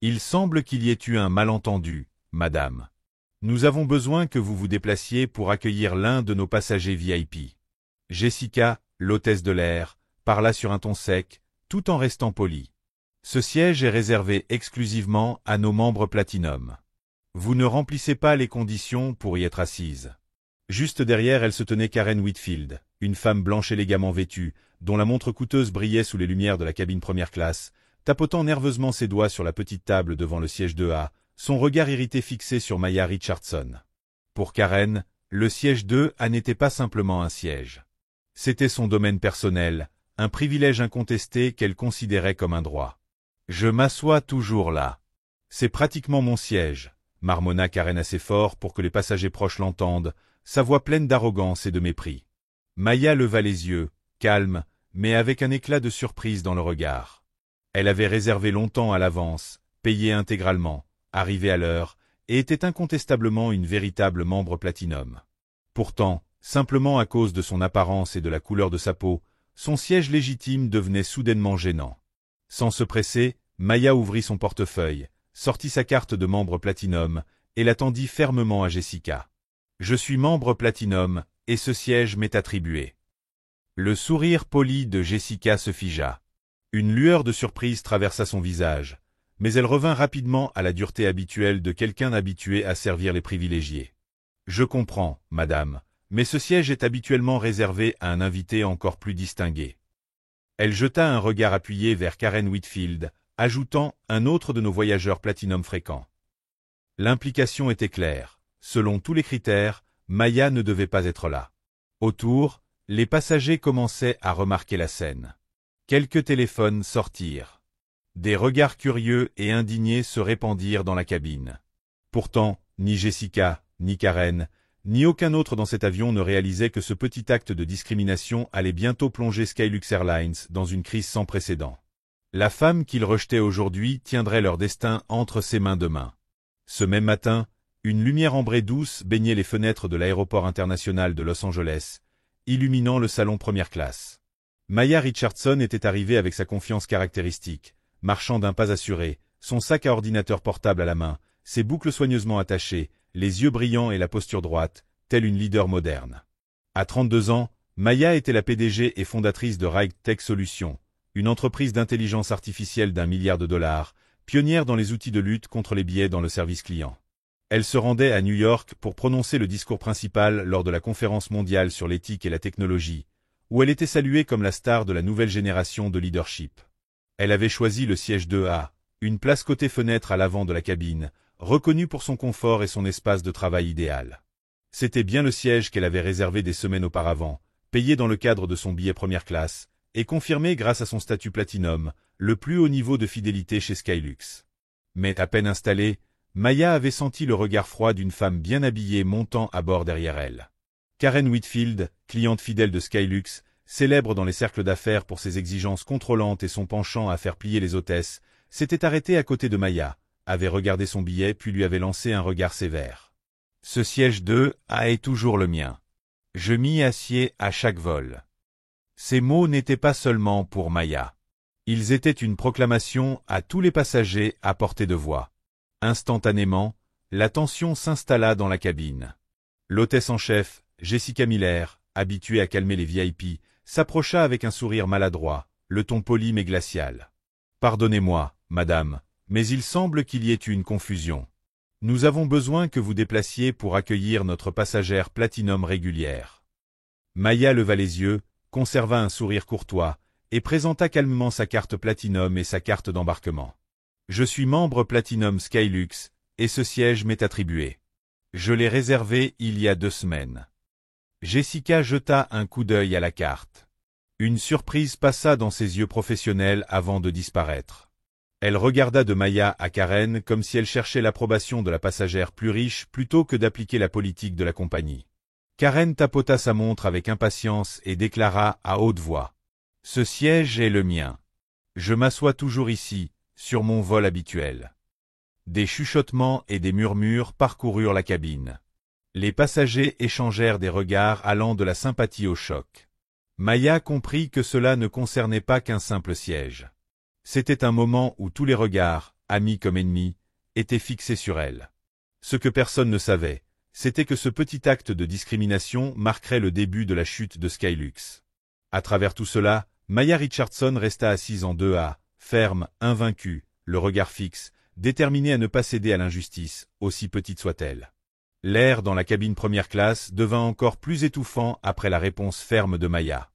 Il semble qu'il y ait eu un malentendu, madame. Nous avons besoin que vous vous déplaciez pour accueillir l'un de nos passagers VIP. Jessica, l'hôtesse de l'air, parla sur un ton sec, tout en restant polie. Ce siège est réservé exclusivement à nos membres Platinum. Vous ne remplissez pas les conditions pour y être assise. Juste derrière elle se tenait Karen Whitfield, une femme blanche élégamment vêtue, dont la montre coûteuse brillait sous les lumières de la cabine première classe, tapotant nerveusement ses doigts sur la petite table devant le siège 2A, son regard irrité fixé sur Maya Richardson. Pour Karen, le siège 2A n'était pas simplement un siège. C'était son domaine personnel, un privilège incontesté qu'elle considérait comme un droit. « Je m'assois toujours là. C'est pratiquement mon siège », marmonna Karen assez fort pour que les passagers proches l'entendent, sa voix pleine d'arrogance et de mépris. Maya leva les yeux, calme, mais avec un éclat de surprise dans le regard. Elle avait réservé longtemps à l'avance, payé intégralement, arrivée à l'heure, et était incontestablement une véritable membre Platinum. Pourtant, simplement à cause de son apparence et de la couleur de sa peau, son siège légitime devenait soudainement gênant. Sans se presser, Maya ouvrit son portefeuille, sortit sa carte de membre Platinum, et la tendit fermement à Jessica. « Je suis membre Platinum, et ce siège m'est attribué. » Le sourire poli de Jessica se figea. Une lueur de surprise traversa son visage, mais elle revint rapidement à la dureté habituelle de quelqu'un habitué à servir les privilégiés. « Je comprends, madame, mais ce siège est habituellement réservé à un invité encore plus distingué. » Elle jeta un regard appuyé vers Karen Whitfield, ajoutant « un autre de nos voyageurs Platinum fréquents ». L'implication était claire. Selon tous les critères, Maya ne devait pas être là. Autour, les passagers commençaient à remarquer la scène. Quelques téléphones sortirent. Des regards curieux et indignés se répandirent dans la cabine. Pourtant, ni Jessica, ni Karen, ni aucun autre dans cet avion ne réalisait que ce petit acte de discrimination allait bientôt plonger Skylux Airlines dans une crise sans précédent. La femme qu'ils rejetaient aujourd'hui tiendrait leur destin entre ses mains demain. Ce même matin, une lumière ambrée douce baignait les fenêtres de l'aéroport international de Los Angeles, illuminant le salon première classe. Maya Richardson était arrivée avec sa confiance caractéristique, marchant d'un pas assuré, son sac à ordinateur portable à la main, ses boucles soigneusement attachées, les yeux brillants et la posture droite, telle une leader moderne. À 32 ans, Maya était la PDG et fondatrice de Ride Tech Solutions, une entreprise d'intelligence artificielle d'1 milliard de dollars, pionnière dans les outils de lutte contre les biais dans le service client. Elle se rendait à New York pour prononcer le discours principal lors de la conférence mondiale sur l'éthique et la technologie, où elle était saluée comme la star de la nouvelle génération de leadership. Elle avait choisi le siège 2A, une place côté fenêtre à l'avant de la cabine, reconnue pour son confort et son espace de travail idéal. C'était bien le siège qu'elle avait réservé des semaines auparavant, payé dans le cadre de son billet première classe, et confirmé grâce à son statut Platinum, le plus haut niveau de fidélité chez Skylux. Mais à peine installée, Maya avait senti le regard froid d'une femme bien habillée montant à bord derrière elle. Karen Whitfield, cliente fidèle de Skylux, célèbre dans les cercles d'affaires pour ses exigences contrôlantes et son penchant à faire plier les hôtesses, s'était arrêtée à côté de Maya, avait regardé son billet puis lui avait lancé un regard sévère. « Ce siège 2A est toujours le mien. Je m'y assieds à chaque vol. » Ces mots n'étaient pas seulement pour Maya. Ils étaient une proclamation à tous les passagers à portée de voix. Instantanément, la tension s'installa dans la cabine. L'hôtesse en chef, Jessica Miller, habituée à calmer les VIP, s'approcha avec un sourire maladroit, le ton poli mais glacial. « Pardonnez-moi, madame, mais il semble qu'il y ait eu une confusion. Nous avons besoin que vous déplaciez pour accueillir notre passagère Platinum régulière. » Maya leva les yeux, conserva un sourire courtois, et présenta calmement sa carte Platinum et sa carte d'embarquement. « Je suis membre Platinum Skylux, et ce siège m'est attribué. Je l'ai réservé il y a 2 semaines. » Jessica jeta un coup d'œil à la carte. Une surprise passa dans ses yeux professionnels avant de disparaître. Elle regarda de Maya à Karen comme si elle cherchait l'approbation de la passagère plus riche plutôt que d'appliquer la politique de la compagnie. Karen tapota sa montre avec impatience et déclara à haute voix. « Ce siège est le mien. Je m'assois toujours ici, sur mon vol habituel. » Des chuchotements et des murmures parcoururent la cabine. Les passagers échangèrent des regards allant de la sympathie au choc. Maya comprit que cela ne concernait pas qu'un simple siège. C'était un moment où tous les regards, amis comme ennemis, étaient fixés sur elle. Ce que personne ne savait, c'était que ce petit acte de discrimination marquerait le début de la chute de Skylux. À travers tout cela, Maya Richardson resta assise en 2A, ferme, invaincue, le regard fixe, déterminée à ne pas céder à l'injustice, aussi petite soit-elle. L'air dans la cabine première classe devint encore plus étouffant après la réponse ferme de Maya.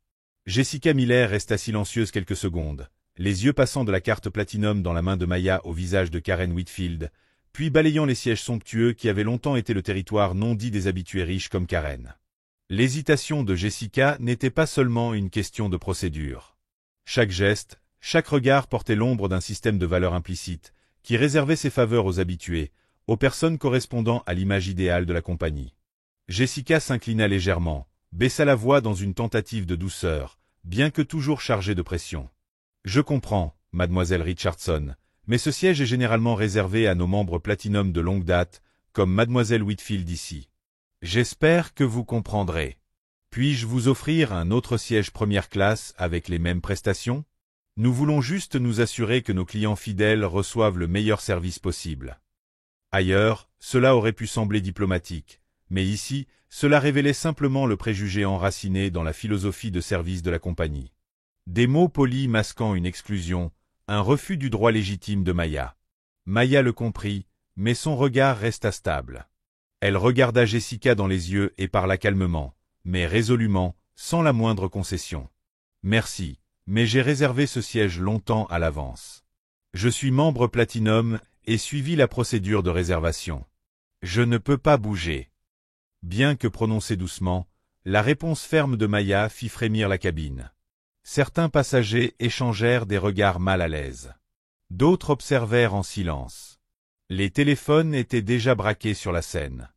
Jessica Miller resta silencieuse quelques secondes, les yeux passant de la carte Platinum dans la main de Maya au visage de Karen Whitfield, puis balayant les sièges somptueux qui avaient longtemps été le territoire non dit des habitués riches comme Karen. L'hésitation de Jessica n'était pas seulement une question de procédure. Chaque geste, chaque regard portait l'ombre d'un système de valeurs implicites, qui réservait ses faveurs aux habitués, aux personnes correspondant à l'image idéale de la compagnie. Jessica s'inclina légèrement, baissa la voix dans une tentative de douceur, bien que toujours chargée de pression. « Je comprends, mademoiselle Richardson, mais ce siège est généralement réservé à nos membres Platinum de longue date, comme mademoiselle Whitfield ici. J'espère que vous comprendrez. Puis-je vous offrir un autre siège première classe avec les mêmes prestations? Nous voulons juste nous assurer que nos clients fidèles reçoivent le meilleur service possible. » Ailleurs, cela aurait pu sembler diplomatique, mais ici, cela révélait simplement le préjugé enraciné dans la philosophie de service de la compagnie. Des mots polis masquant une exclusion, un refus du droit légitime de Maya. Maya le comprit, mais son regard resta stable. Elle regarda Jessica dans les yeux et parla calmement, mais résolument, sans la moindre concession. « Merci, mais j'ai réservé ce siège longtemps à l'avance. Je suis membre Platinum et suivi la procédure de réservation. Je ne peux pas bouger. » Bien que prononcée doucement, la réponse ferme de Maya fit frémir la cabine. Certains passagers échangèrent des regards mal à l'aise. D'autres observèrent en silence. Les téléphones étaient déjà braqués sur la scène.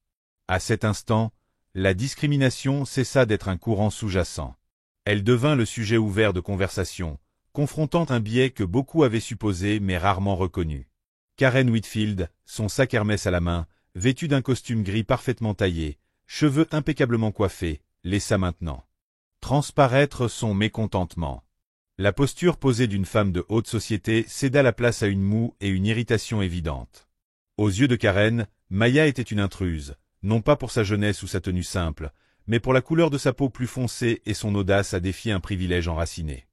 À cet instant, la discrimination cessa d'être un courant sous-jacent. Elle devint le sujet ouvert de conversation, confrontant un biais que beaucoup avaient supposé mais rarement reconnu. Karen Whitfield, son sac Hermès à la main, vêtue d'un costume gris parfaitement taillé, cheveux impeccablement coiffés, laissa maintenant transparaître son mécontentement. La posture posée d'une femme de haute société céda la place à une moue et une irritation évidente. Aux yeux de Karen, Maya était une intruse, non pas pour sa jeunesse ou sa tenue simple, mais pour la couleur de sa peau plus foncée et son audace à défier un privilège enraciné.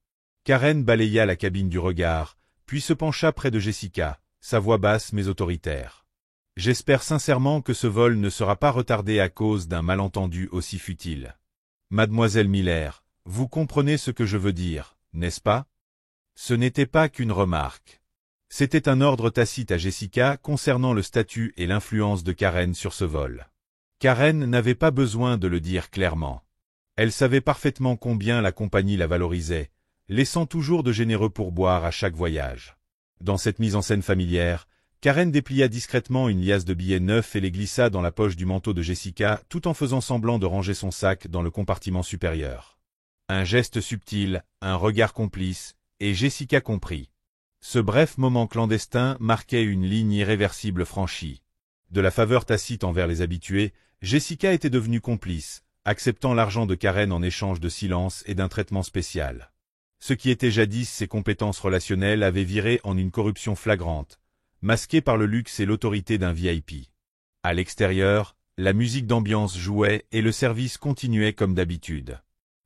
Karen balaya la cabine du regard, puis se pencha près de Jessica, sa voix basse mais autoritaire. « J'espère sincèrement que ce vol ne sera pas retardé à cause d'un malentendu aussi futile. Mademoiselle Miller, vous comprenez ce que je veux dire, n'est-ce pas? » Ce n'était pas qu'une remarque. C'était un ordre tacite à Jessica concernant le statut et l'influence de Karen sur ce vol. Karen n'avait pas besoin de le dire clairement. Elle savait parfaitement combien la compagnie la valorisait, laissant toujours de généreux pourboires à chaque voyage. Dans cette mise en scène familière, Karen déplia discrètement une liasse de billets neufs et les glissa dans la poche du manteau de Jessica tout en faisant semblant de ranger son sac dans le compartiment supérieur. Un geste subtil, un regard complice, et Jessica comprit. Ce bref moment clandestin marquait une ligne irréversible franchie. De la faveur tacite envers les habitués, Jessica était devenue complice, acceptant l'argent de Karen en échange de silence et d'un traitement spécial. Ce qui était jadis ses compétences relationnelles avait viré en une corruption flagrante, masquée par le luxe et l'autorité d'un VIP. À l'extérieur, la musique d'ambiance jouait et le service continuait comme d'habitude.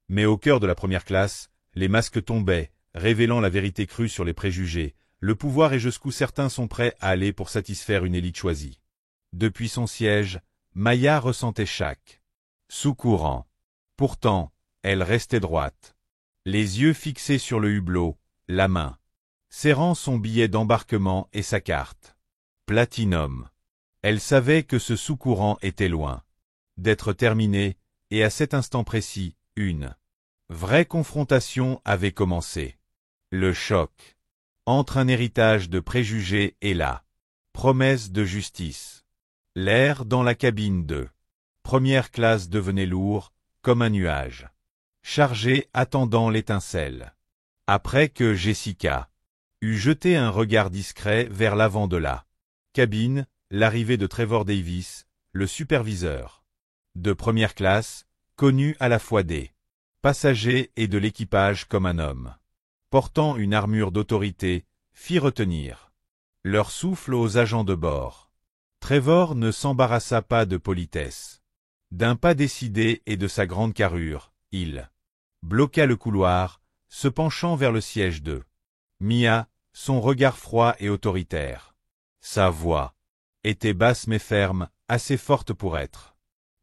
Mais au cœur de la première classe, les masques tombaient, révélant la vérité crue sur les préjugés, le pouvoir et jusqu'où certains sont prêts à aller pour satisfaire une élite choisie. Depuis son siège, Maya ressentait chaque sous-courant. Pourtant, elle restait droite. Les yeux fixés sur le hublot, la main serrant son billet d'embarquement et sa carte. Platinum. Elle savait que ce sous-courant était loin d'être terminé, et à cet instant précis, une vraie confrontation avait commencé. Le choc entre un héritage de préjugés et la promesse de justice. L'air dans la cabine de première classe devenait lourd, comme un nuage chargé attendant l'étincelle. Après que Jessica eut jeté un regard discret vers l'avant de la cabine, l'arrivée de Trevor Davis, le superviseur de première classe, connu à la fois des passagers et de l'équipage comme un homme portant une armure d'autorité, fit retenir leur souffle aux agents de bord. Trevor ne s'embarrassa pas de politesse. D'un pas décidé et de sa grande carrure, il bloqua le couloir, se penchant vers le siège de Mia, son regard froid et autoritaire. Sa voix était basse mais ferme, assez forte pour être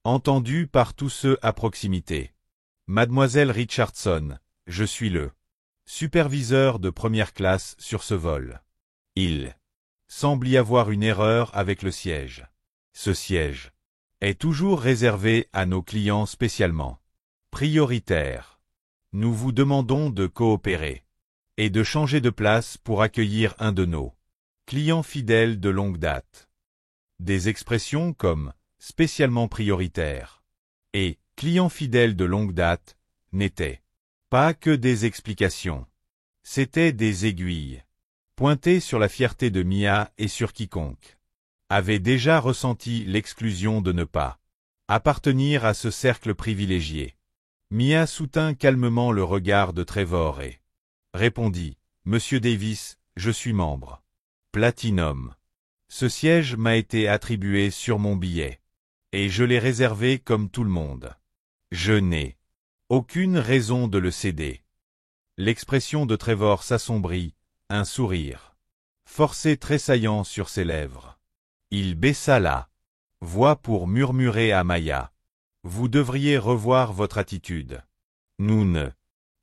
entendue par tous ceux à proximité. Mademoiselle Richardson, je suis le superviseur de première classe sur ce vol. Il semble y avoir une erreur avec le siège. Ce siège est toujours réservé à nos clients spécialement prioritaires. Nous vous demandons de coopérer et de changer de place pour accueillir un de nos clients fidèles de longue date. Des expressions comme « spécialement prioritaire » et « client fidèle de longue date » n'étaient pas que des explications. C'étaient des aiguilles pointées sur la fierté de Mia et sur quiconque avait déjà ressenti l'exclusion de ne pas appartenir à ce cercle privilégié. Mia soutint calmement le regard de Trevor et répondit « Monsieur Davis, je suis membre Platinum. Ce siège m'a été attribué sur mon billet, et je l'ai réservé comme tout le monde. Je n'ai aucune raison de le céder. » L'expression de Trevor s'assombrit, un sourire forcé tressaillant sur ses lèvres. Il baissa la voix pour murmurer à Maya. « Vous devriez revoir votre attitude. Nous ne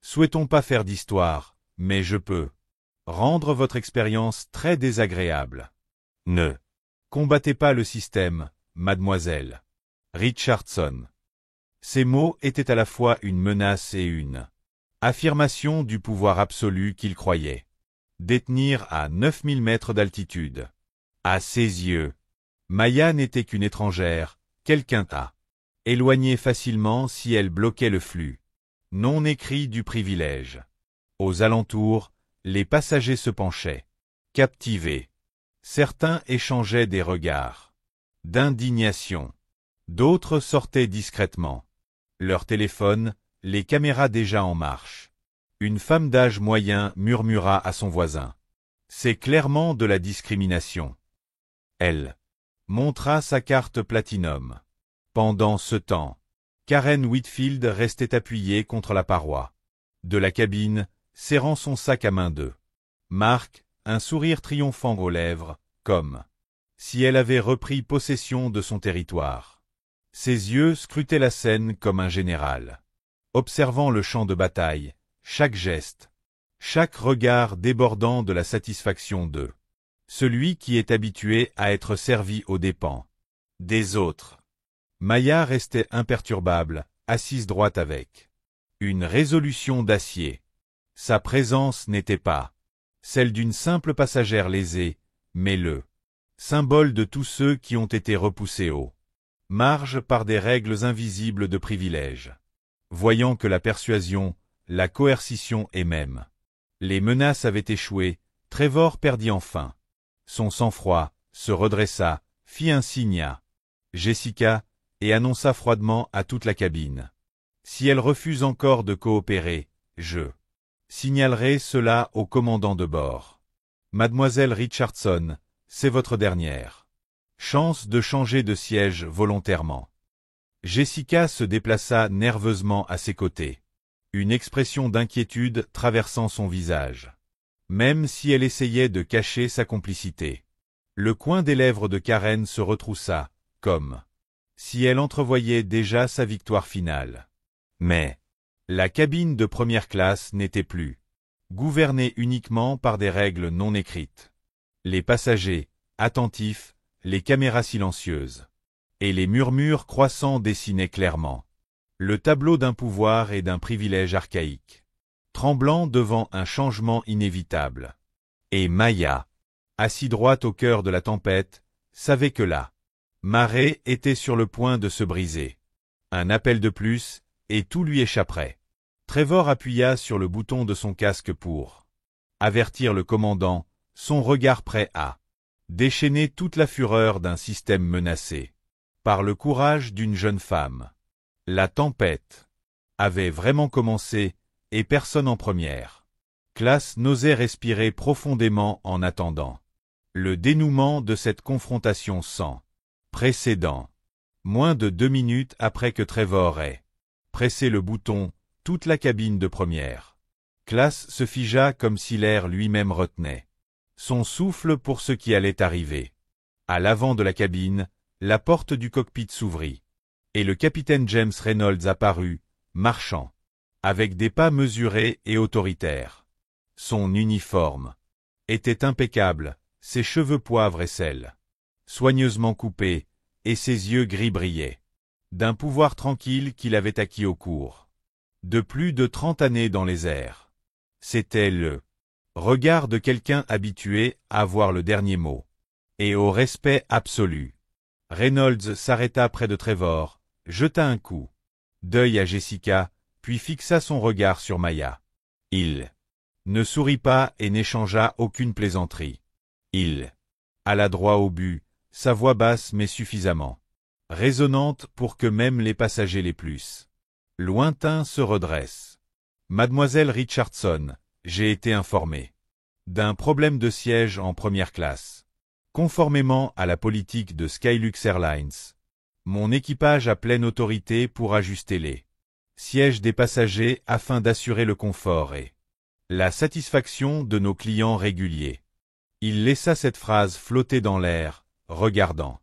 souhaitons pas faire d'histoire, mais je peux rendre votre expérience très désagréable. Ne combattez pas le système, mademoiselle Richardson. » Ces mots étaient à la fois une menace et une affirmation du pouvoir absolu qu'il croyait détenir à 9000 mètres d'altitude. À ses yeux, Maya n'était qu'une étrangère, quelqu'un à éloigner facilement si elle bloquait le flux non écrit du privilège. Aux alentours, les passagers se penchaient, captivés. Certains échangeaient des regards d'indignation. D'autres sortaient discrètement leur téléphone, les caméras déjà en marche. Une femme d'âge moyen murmura à son voisin. « C'est clairement de la discrimination. » Elle montra sa carte Platinum. Pendant ce temps, Karen Whitfield restait appuyée contre la paroi de la cabine, serrant son sac à main de Marc, un sourire triomphant aux lèvres, comme si elle avait repris possession de son territoire. Ses yeux scrutaient la scène comme un général, observant le champ de bataille, chaque geste, chaque regard débordant de la satisfaction de celui qui est habitué à être servi aux dépens des autres. Maya restait imperturbable, assise droite avec une résolution d'acier. Sa présence n'était pas celle d'une simple passagère lésée, mais le symbole de tous ceux qui ont été repoussés aux marges par des règles invisibles de privilège. Voyant que la persuasion, la coercition et même les menaces avaient échoué, Trevor perdit enfin son sang-froid, se redressa, fit un signe à Jessica et annonça froidement à toute la cabine. « Si elle refuse encore de coopérer, je signalerai cela au commandant de bord. Mademoiselle Richardson, c'est votre dernière chance de changer de siège volontairement. » Jessica se déplaça nerveusement à ses côtés, une expression d'inquiétude traversant son visage. Même si elle essayait de cacher sa complicité. Le coin des lèvres de Karen se retroussa, comme si elle entrevoyait déjà sa victoire finale. Mais la cabine de première classe n'était plus gouvernée uniquement par des règles non écrites. Les passagers, attentifs, les caméras silencieuses et les murmures croissants dessinaient clairement le tableau d'un pouvoir et d'un privilège archaïque, tremblant devant un changement inévitable. Et Maya, assis droite au cœur de la tempête, savait que la marée était sur le point de se briser. Un appel de plus, et tout lui échapperait. Trevor appuya sur le bouton de son casque pour avertir le commandant, son regard prêt à déchaîner toute la fureur d'un système menacé par le courage d'une jeune femme. La tempête avait vraiment commencé, et personne en première classe n'osait respirer profondément en attendant Le dénouement de cette confrontation sans précédent. Moins de 2 minutes après que Trevor ait pressé le bouton, toute la cabine de première classe se figea comme si l'air lui-même retenait son souffle pour ce qui allait arriver. À l'avant de la cabine, la porte du cockpit s'ouvrit, et le capitaine James Reynolds apparut, marchant, avec des pas mesurés et autoritaires. Son uniforme était impeccable, ses cheveux poivre et sel, soigneusement coupés, et ses yeux gris brillaient, d'un pouvoir tranquille qu'il avait acquis au cours de plus de 30 années dans les airs. C'était le regard de quelqu'un habitué à avoir le dernier mot, et au respect absolu. Reynolds s'arrêta près de Trevor, jeta un coup d'œil à Jessica, puis fixa son regard sur Maya. Il ne sourit pas et n'échangea aucune plaisanterie. Il alla droit au but, sa voix basse mais suffisamment résonnante pour que même les passagers les plus lointains se redressent. Mademoiselle Richardson, j'ai été informé d'un problème de siège en première classe. Conformément à la politique de Skylux Airlines, mon équipage a pleine autorité pour ajuster les sièges des passagers afin d'assurer le confort et la satisfaction de nos clients réguliers. Il laissa cette phrase flotter dans l'air, regardant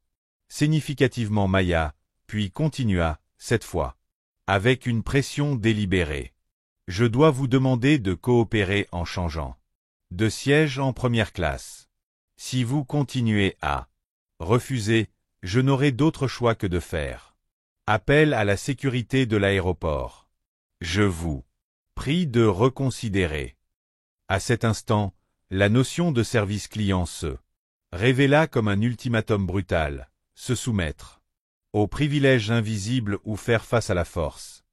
significativement Maya, puis continua, cette fois, avec une pression délibérée. Je dois vous demander de coopérer en changeant de siège en première classe. Si vous continuez à refuser, je n'aurai d'autre choix que de faire appel à la sécurité de l'aéroport. Je vous prie de reconsidérer. À cet instant, la notion de service client se révéla comme un ultimatum brutal, se soumettre aux privilèges invisibles ou faire face à la force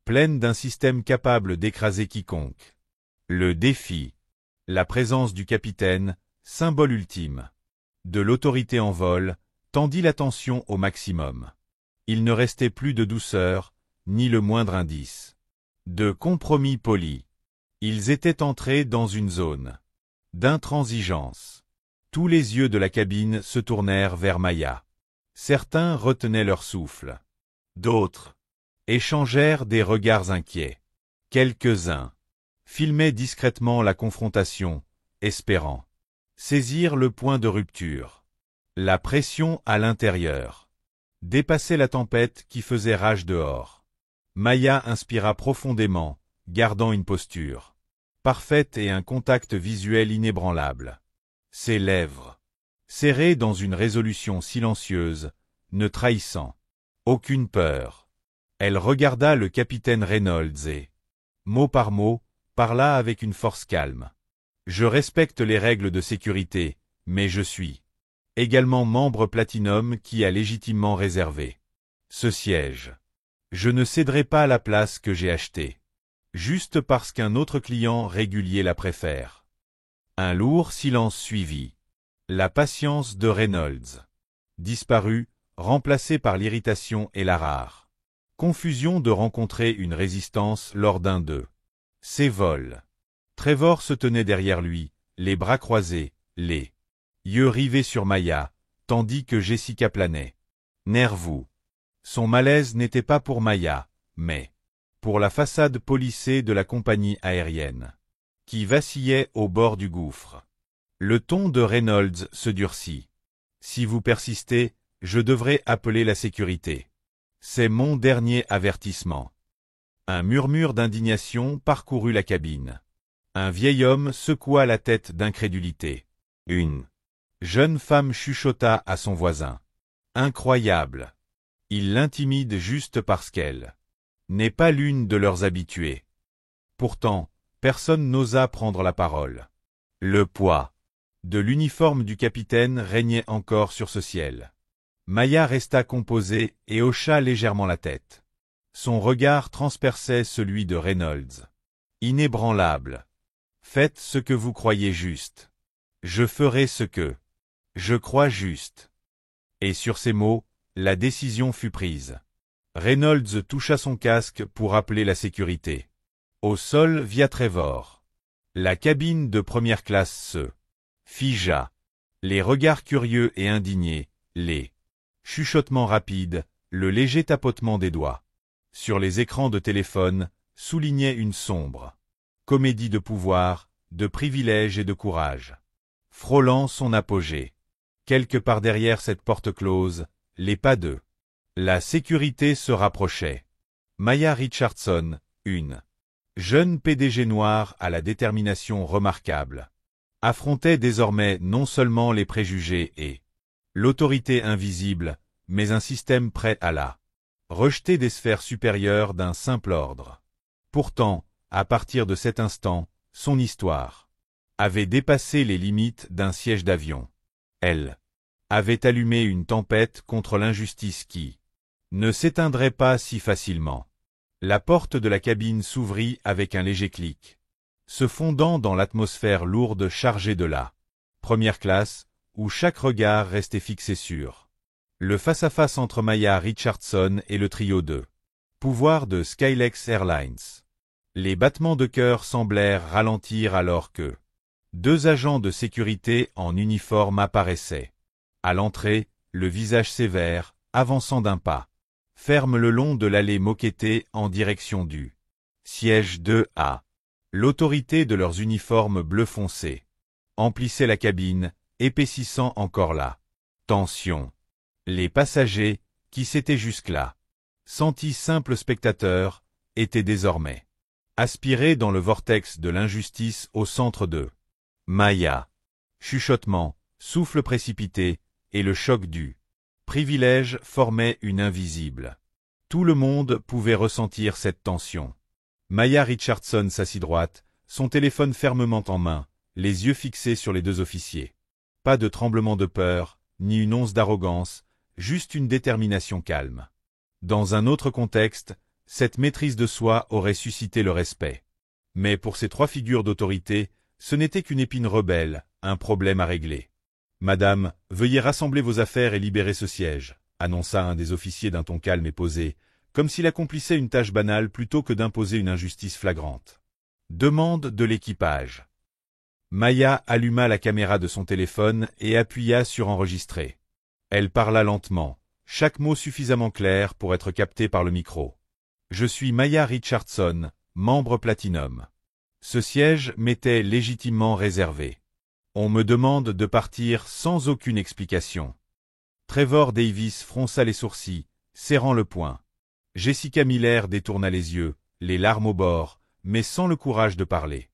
pleine d'un système capable d'écraser quiconque. Le défi, la présence du capitaine, symbole ultime de l'autorité en vol, tendit l'attention au maximum. Il ne restait plus de douceur, ni le moindre indice de compromis poli. Ils étaient entrés dans une zone d'intransigeance. Tous les yeux de la cabine se tournèrent vers Maya. Certains retenaient leur souffle. D'autres échangèrent des regards inquiets. Quelques-uns filmaient discrètement la confrontation, espérant saisir le point de rupture. La pression à l'intérieur dépassait la tempête qui faisait rage dehors. Maya inspira profondément, gardant une posture parfaite et un contact visuel inébranlable. Ses lèvres, serrées dans une résolution silencieuse, ne trahissant aucune peur. Elle regarda le capitaine Reynolds et, mot par mot, parla avec une force calme. Je respecte les règles de sécurité, mais je suis également membre Platinum qui a légitimement réservé ce siège. Je ne céderai pas la place que j'ai achetée, juste parce qu'un autre client régulier la préfère. Un lourd silence suivit. La patience de Reynolds disparut, remplacée par l'irritation et la rare confusion de rencontrer une résistance lors d'un de ses vols. Trevor se tenait derrière lui, les bras croisés, les yeux rivés sur Maya, tandis que Jessica planait nerveux. Son malaise n'était pas pour Maya, mais pour la façade polissée de la compagnie aérienne, qui vacillait au bord du gouffre. Le ton de Reynolds se durcit. Si vous persistez, je devrai appeler la sécurité. C'est mon dernier avertissement. Un murmure d'indignation parcourut la cabine. Un vieil homme secoua la tête d'incrédulité. Une jeune femme chuchota à son voisin. Incroyable. Il l'intimide juste parce qu'elle n'est pas l'une de leurs habituées. Pourtant, personne n'osa prendre la parole. Le poids de l'uniforme du capitaine régnait encore sur ce ciel. Maya resta composée et hocha légèrement la tête. Son regard transperçait celui de Reynolds. Inébranlable. Faites ce que vous croyez juste. Je ferai ce que je crois juste. Et sur ces mots, la décision fut prise. Reynolds toucha son casque pour appeler la sécurité. Au sol via Trevor. La cabine de première classe se figea. Les regards curieux et indignés, les chuchotements rapides, le léger tapotement des doigts. Sur les écrans de téléphone, soulignait une sombre comédie de pouvoir, de privilèges et de courage. Frôlant son apogée. Quelque part derrière cette porte close, les pas de la sécurité se rapprochaient. Maya Richardson, une jeune PDG noire à la détermination remarquable, affrontait désormais non seulement les préjugés et l'autorité invisible, mais un système prêt à la rejeter des sphères supérieures d'un simple ordre. Pourtant, à partir de cet instant, son histoire avait dépassé les limites d'un siège d'avion. Elle avait allumé une tempête contre l'injustice qui ne s'éteindrait pas si facilement. La porte de la cabine s'ouvrit avec un léger clic, se fondant dans l'atmosphère lourde chargée de la première classe, où chaque regard restait fixé sur le face-à-face entre Maya Richardson et le trio de pouvoir de Skylex Airlines. Les battements de cœur semblèrent ralentir alors que deux agents de sécurité en uniforme apparaissaient. À l'entrée, le visage sévère, avançant d'un pas ferme le long de l'allée moquettée en direction du siège 2A. L'autorité de leurs uniformes bleu foncé emplissait la cabine, épaississant encore la tension. Les passagers, qui s'étaient jusque-là sentis simples spectateurs, étaient désormais aspirés dans le vortex de l'injustice au centre de Maya. Chuchotements, souffle précipité, et le choc du privilège formaient une invisible. Tout le monde pouvait ressentir cette tension. Maya Richardson s'assit droite, son téléphone fermement en main, les yeux fixés sur les deux officiers. Pas de tremblement de peur, ni une once d'arrogance, juste une détermination calme. Dans un autre contexte, cette maîtrise de soi aurait suscité le respect. Mais pour ces trois figures d'autorité, ce n'était qu'une épine rebelle, un problème à régler. « Madame, veuillez rassembler vos affaires et libérer ce siège », annonça un des officiers d'un ton calme et posé, comme s'il accomplissait une tâche banale plutôt que d'imposer une injustice flagrante. Demande de l'équipage. Maya alluma la caméra de son téléphone et appuya sur enregistrer. Elle parla lentement, chaque mot suffisamment clair pour être capté par le micro. « Je suis Maya Richardson, membre Platinum. Ce siège m'était légitimement réservé. On me demande de partir sans aucune explication. » Trevor Davis fronça les sourcils, serrant le poing. Jessica Miller détourna les yeux, les larmes au bord, mais sans le courage de parler.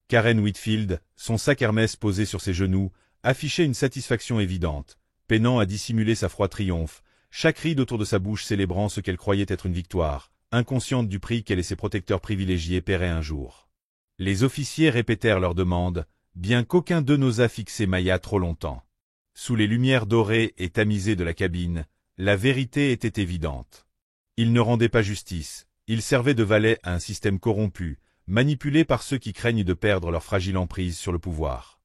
Karen Whitfield, son sac Hermès posé sur ses genoux, affichait une satisfaction évidente, peinant à dissimuler sa froid triomphe, chaque ride autour de sa bouche célébrant ce qu'elle croyait être une victoire, inconsciente du prix qu'elle et ses protecteurs privilégiés paieraient un jour. Les officiers répétèrent leurs demandes, bien qu'aucun d'eux n'osa fixer Maya trop longtemps. Sous les lumières dorées et tamisées de la cabine, la vérité était évidente. Ils ne rendaient pas justice, ils servaient de valet à un système corrompu, manipulé par ceux qui craignent de perdre leur fragile emprise sur le pouvoir.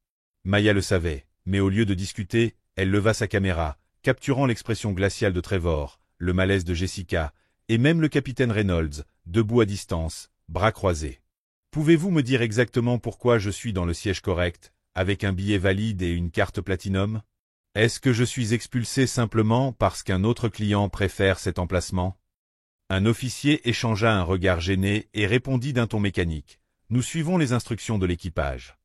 Maya le savait, mais au lieu de discuter, elle leva sa caméra, capturant l'expression glaciale de Trevor, le malaise de Jessica, et même le capitaine Reynolds, debout à distance, bras croisés. « Pouvez-vous me dire exactement pourquoi je suis dans le siège correct, avec un billet valide et une carte Platinum? Est-ce que je suis expulsé simplement parce qu'un autre client préfère cet emplacement ?» Un officier échangea un regard gêné et répondit d'un ton mécanique. « Nous suivons les instructions de l'équipage.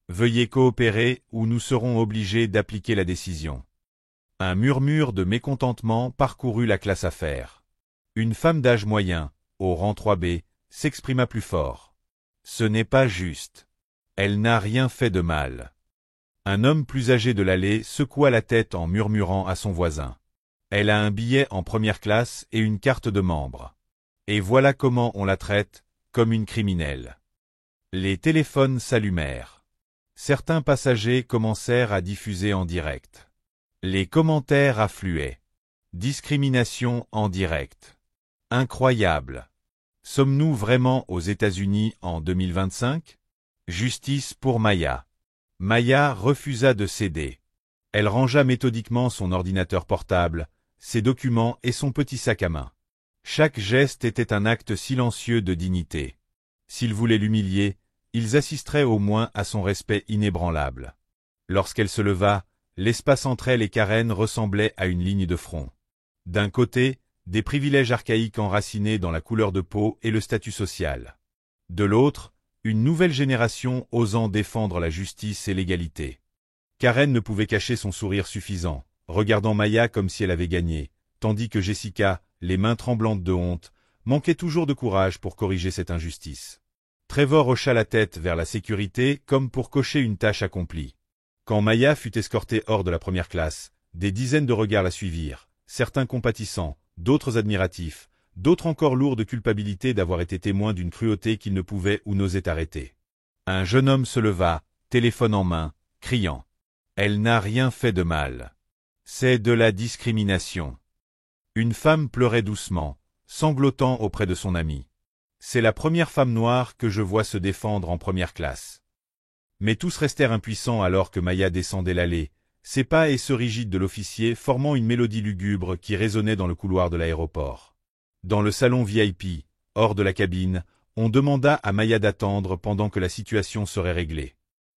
Veuillez coopérer ou nous serons obligés d'appliquer la décision. » Un murmure de mécontentement parcourut la classe affaires. Une femme d'âge moyen, au rang 3B, s'exprima plus fort. « Ce n'est pas juste. Elle n'a rien fait de mal. » Un homme plus âgé de l'allée secoua la tête en murmurant à son voisin. « Elle a un billet en première classe et une carte de membre. Et voilà comment on la traite, comme une criminelle. » Les téléphones s'allumèrent. Certains passagers commencèrent à diffuser en direct. Les commentaires affluaient. Discrimination en direct. Incroyable. Sommes-nous vraiment aux États-Unis en 2025? Justice pour Maya. Maya refusa de céder. Elle rangea méthodiquement son ordinateur portable, ses documents et son petit sac à main. Chaque geste était un acte silencieux de dignité. S'ils voulaient l'humilier, ils assisteraient au moins à son respect inébranlable. Lorsqu'elle se leva, l'espace entre elle et Karen ressemblait à une ligne de front. D'un côté, des privilèges archaïques enracinés dans la couleur de peau et le statut social. De l'autre, une nouvelle génération osant défendre la justice et l'égalité. Karen ne pouvait cacher son sourire suffisant, regardant Maya comme si elle avait gagné, tandis que Jessica, les mains tremblantes de honte, manquait toujours de courage pour corriger cette injustice. Trevor hocha la tête vers la sécurité comme pour cocher une tâche accomplie. Quand Maya fut escortée hors de la première classe, des dizaines de regards la suivirent, certains compatissants, d'autres admiratifs, d'autres encore lourds de culpabilité d'avoir été témoins d'une cruauté qu'ils ne pouvaient ou n'osaient arrêter. Un jeune homme se leva, téléphone en main, criant « Elle n'a rien fait de mal. C'est de la discrimination. » Une femme pleurait doucement, sanglotant auprès de son amie. « C'est la première femme noire que je vois se défendre en première classe. » Mais tous restèrent impuissants alors que Maya descendait l'allée, ses pas et ceux rigides de l'officier formant une mélodie lugubre qui résonnait dans le couloir de l'aéroport. Dans le salon VIP, hors de la cabine, on demanda à Maya d'attendre pendant que la situation serait réglée.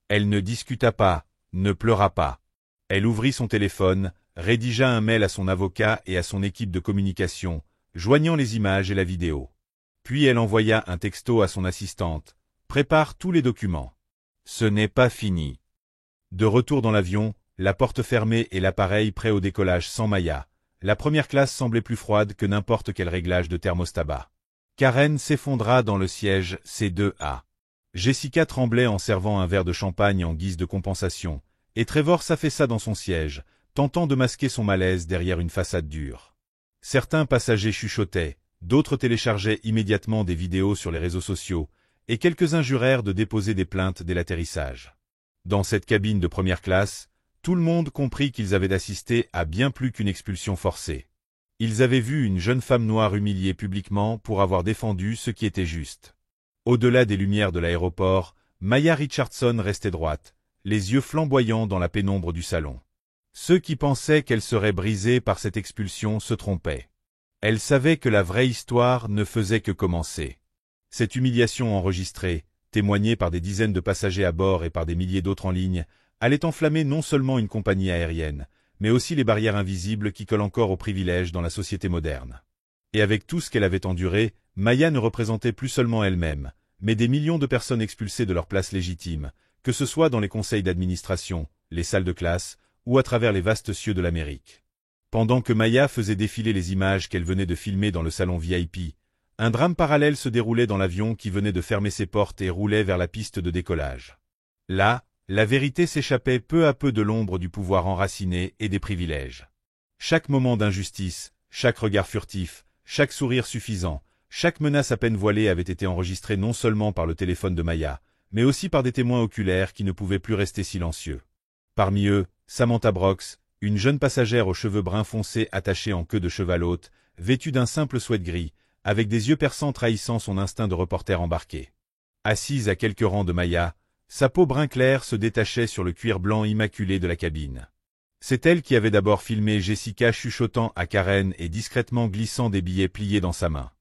Elle ne discuta pas, ne pleura pas. Elle ouvrit son téléphone, rédigea un mail à son avocat et à son équipe de communication, joignant les images et la vidéo. Puis elle envoya un texto à son assistante. « Prépare tous les documents. Ce n'est pas fini. » De retour dans l'avion, la porte fermée et l'appareil prêt au décollage sans Maya, la première classe semblait plus froide que n'importe quel réglage de thermostat bas. Karen s'effondra dans le siège C2A. Jessica tremblait en servant un verre de champagne en guise de compensation, et Trevor s'affaissa dans son siège, tentant de masquer son malaise derrière une façade dure. Certains passagers chuchotaient, d'autres téléchargeaient immédiatement des vidéos sur les réseaux sociaux, et quelques-uns jurèrent de déposer des plaintes dès l'atterrissage. Dans cette cabine de première classe, tout le monde comprit qu'ils avaient assisté à bien plus qu'une expulsion forcée. Ils avaient vu une jeune femme noire humiliée publiquement pour avoir défendu ce qui était juste. Au-delà des lumières de l'aéroport, Maya Richardson restait droite, les yeux flamboyants dans la pénombre du salon. Ceux qui pensaient qu'elle serait brisée par cette expulsion se trompaient. Elle savait que la vraie histoire ne faisait que commencer. Cette humiliation enregistrée, témoignée par des dizaines de passagers à bord et par des milliers d'autres en ligne, allait enflammer non seulement une compagnie aérienne, mais aussi les barrières invisibles qui collent encore aux privilèges dans la société moderne. Et avec tout ce qu'elle avait enduré, Maya ne représentait plus seulement elle-même, mais des millions de personnes expulsées de leur place légitime, que ce soit dans les conseils d'administration, les salles de classe, ou à travers les vastes cieux de l'Amérique. Pendant que Maya faisait défiler les images qu'elle venait de filmer dans le salon VIP, un drame parallèle se déroulait dans l'avion qui venait de fermer ses portes et roulait vers la piste de décollage. Là, la vérité s'échappait peu à peu de l'ombre du pouvoir enraciné et des privilèges. Chaque moment d'injustice, chaque regard furtif, chaque sourire suffisant, chaque menace à peine voilée avait été enregistré non seulement par le téléphone de Maya, mais aussi par des témoins oculaires qui ne pouvaient plus rester silencieux. Parmi eux, Samantha Brooks, une jeune passagère aux cheveux bruns foncés attachés en queue de cheval haute, vêtue d'un simple sweat gris, avec des yeux perçants trahissant son instinct de reporter embarqué. Assise à quelques rangs de Maya, sa peau brun clair se détachait sur le cuir blanc immaculé de la cabine. C'est elle qui avait d'abord filmé Jessica chuchotant à Karen et discrètement glissant des billets pliés dans sa main.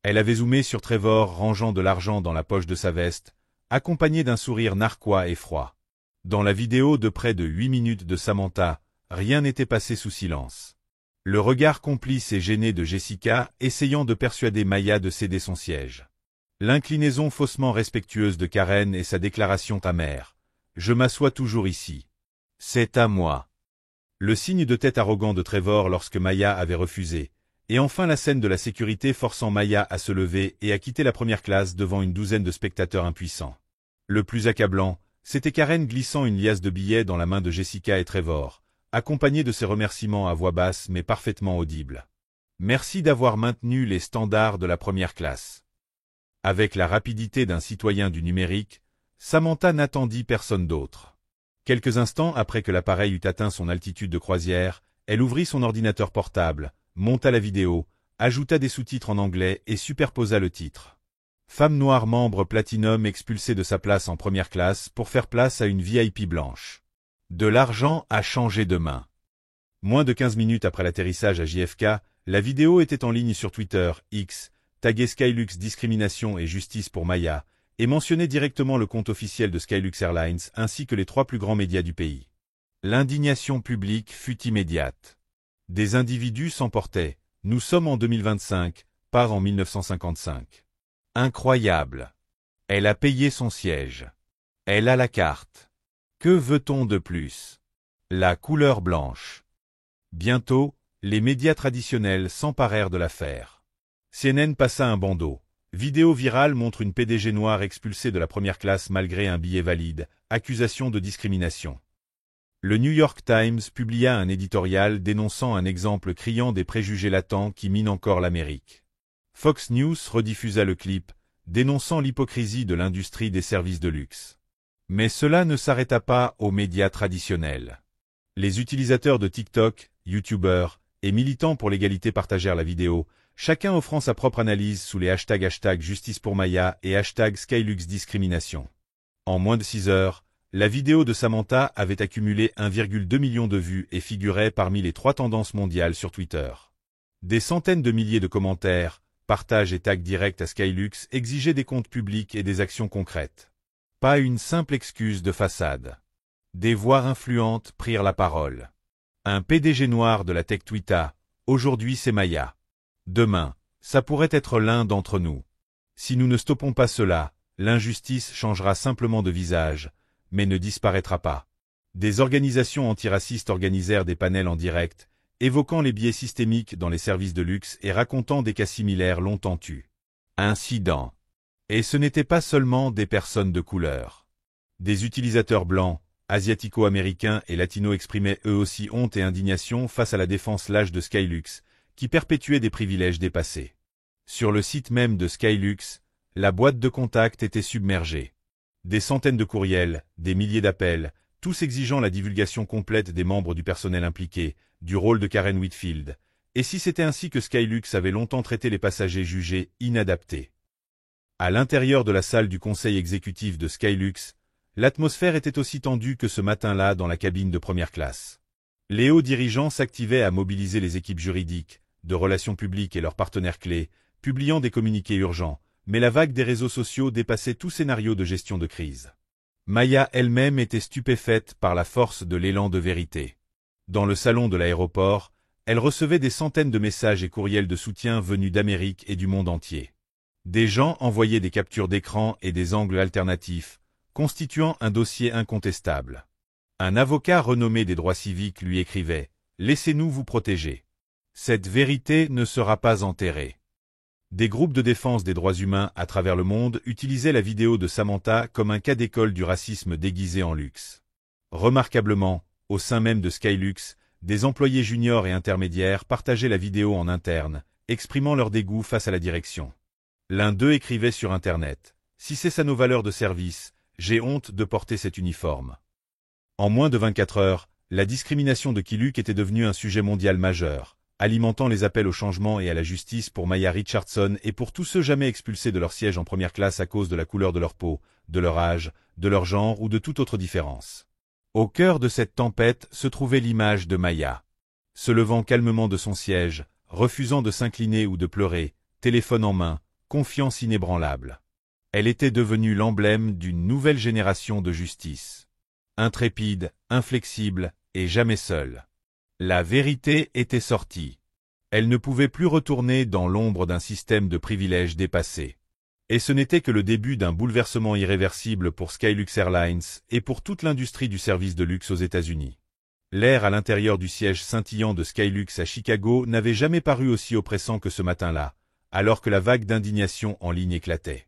Elle avait zoomé sur Trevor rangeant de l'argent dans la poche de sa veste, accompagné d'un sourire narquois et froid. Dans la vidéo de près de 8 minutes de Samantha, rien n'était passé sous silence. Le regard complice et gêné de Jessica essayant de persuader Maya de céder son siège. L'inclinaison faussement respectueuse de Karen et sa déclaration amère. « Je m'assois toujours ici. C'est à moi. » Le signe de tête arrogant de Trevor lorsque Maya avait refusé. Et enfin la scène de la sécurité forçant Maya à se lever et à quitter la première classe devant une douzaine de spectateurs impuissants. Le plus accablant, c'était Karen glissant une liasse de billets dans la main de Jessica et Trevor, accompagnée de ses remerciements à voix basse mais parfaitement audibles. « Merci d'avoir maintenu les standards de la première classe. » Avec la rapidité d'un citoyen du numérique, Samantha n'attendit personne d'autre. Quelques instants après que l'appareil eut atteint son altitude de croisière, elle ouvrit son ordinateur portable, monta la vidéo, ajouta des sous-titres en anglais et superposa le titre. Femme noire membre Platinum expulsée de sa place en première classe pour faire place à une VIP blanche. De l'argent a changé de main. Moins de 15 minutes après l'atterrissage à JFK, la vidéo était en ligne sur Twitter, X, tagué Skylux discrimination et justice pour Maya, et mentionnait directement le compte officiel de Skylux Airlines ainsi que les 3 plus grands médias du pays. L'indignation publique fut immédiate. Des individus s'emportaient. Nous sommes en 2025, pas en 1955. Incroyable. Elle a payé son siège. Elle a la carte. Que veut-on de plus? La couleur blanche. Bientôt, les médias traditionnels s'emparèrent de l'affaire. CNN passa un bandeau. Vidéo virale montre une PDG noire expulsée de la première classe malgré un billet valide, accusation de discrimination. Le New York Times publia un éditorial dénonçant un exemple criant des préjugés latents qui minent encore l'Amérique. Fox News rediffusa le clip, dénonçant l'hypocrisie de l'industrie des services de luxe. Mais cela ne s'arrêta pas aux médias traditionnels. Les utilisateurs de TikTok, YouTubers et militants pour l'égalité partagèrent la vidéo, chacun offrant sa propre analyse sous les hashtags Justice pour Maya et #SkyluxDiscrimination. En moins de 6 heures, la vidéo de Samantha avait accumulé 1,2 million de vues et figurait parmi les 3 tendances mondiales sur Twitter. Des centaines de milliers de commentaires, partages et tags directs à Skylux exigeaient des comptes publics et des actions concrètes. Pas une simple excuse de façade. Des voix influentes prirent la parole. Un PDG noir de la tech Twitter, aujourd'hui c'est Maya. Demain, ça pourrait être l'un d'entre nous. Si nous ne stoppons pas cela, l'injustice changera simplement de visage, mais ne disparaîtra pas. Des organisations antiracistes organisèrent des panels en direct, évoquant les biais systémiques dans les services de luxe et racontant des cas similaires longtemps tus. Incident. Et ce n'étaient pas seulement des personnes de couleur. Des utilisateurs blancs, asiatico-américains et latinos exprimaient eux aussi honte et indignation face à la défense lâche de Skylux, qui perpétuait des privilèges dépassés. Sur le site même de Skylux, la boîte de contact était submergée. Des centaines de courriels, des milliers d'appels, tous exigeant la divulgation complète des membres du personnel impliqué, du rôle de Karen Whitfield, et si c'était ainsi que Skylux avait longtemps traité les passagers jugés inadaptés. À l'intérieur de la salle du conseil exécutif de Skylux, l'atmosphère était aussi tendue que ce matin-là dans la cabine de première classe. Les hauts dirigeants s'activaient à mobiliser les équipes juridiques, de relations publiques et leurs partenaires clés, publiant des communiqués urgents, mais la vague des réseaux sociaux dépassait tout scénario de gestion de crise. Maya elle-même était stupéfaite par la force de l'élan de vérité. Dans le salon de l'aéroport, elle recevait des centaines de messages et courriels de soutien venus d'Amérique et du monde entier. Des gens envoyaient des captures d'écran et des angles alternatifs, constituant un dossier incontestable. Un avocat renommé des droits civiques lui écrivait « Laissez-nous vous protéger. Cette vérité ne sera pas enterrée ». Des groupes de défense des droits humains à travers le monde utilisaient la vidéo de Samantha comme un cas d'école du racisme déguisé en luxe. Remarquablement, au sein même de Skylux, des employés juniors et intermédiaires partageaient la vidéo en interne, exprimant leur dégoût face à la direction. L'un d'eux écrivait sur Internet « Si c'est ça nos valeurs de service, j'ai honte de porter cet uniforme ». En moins de 24 heures, la discrimination de Skylux était devenue un sujet mondial majeur, alimentant les appels au changement et à la justice pour Maya Richardson et pour tous ceux jamais expulsés de leur siège en première classe à cause de la couleur de leur peau, de leur âge, de leur genre ou de toute autre différence. Au cœur de cette tempête se trouvait l'image de Maya. Se levant calmement de son siège, refusant de s'incliner ou de pleurer, téléphone en main, confiance inébranlable. Elle était devenue l'emblème d'une nouvelle génération de justice. Intrépide, inflexible et jamais seule. La vérité était sortie. Elle ne pouvait plus retourner dans l'ombre d'un système de privilèges dépassé. Et ce n'était que le début d'un bouleversement irréversible pour Skylux Airlines et pour toute l'industrie du service de luxe aux États-Unis. L'air à l'intérieur du siège scintillant de Skylux à Chicago n'avait jamais paru aussi oppressant que ce matin-là, alors que la vague d'indignation en ligne éclatait.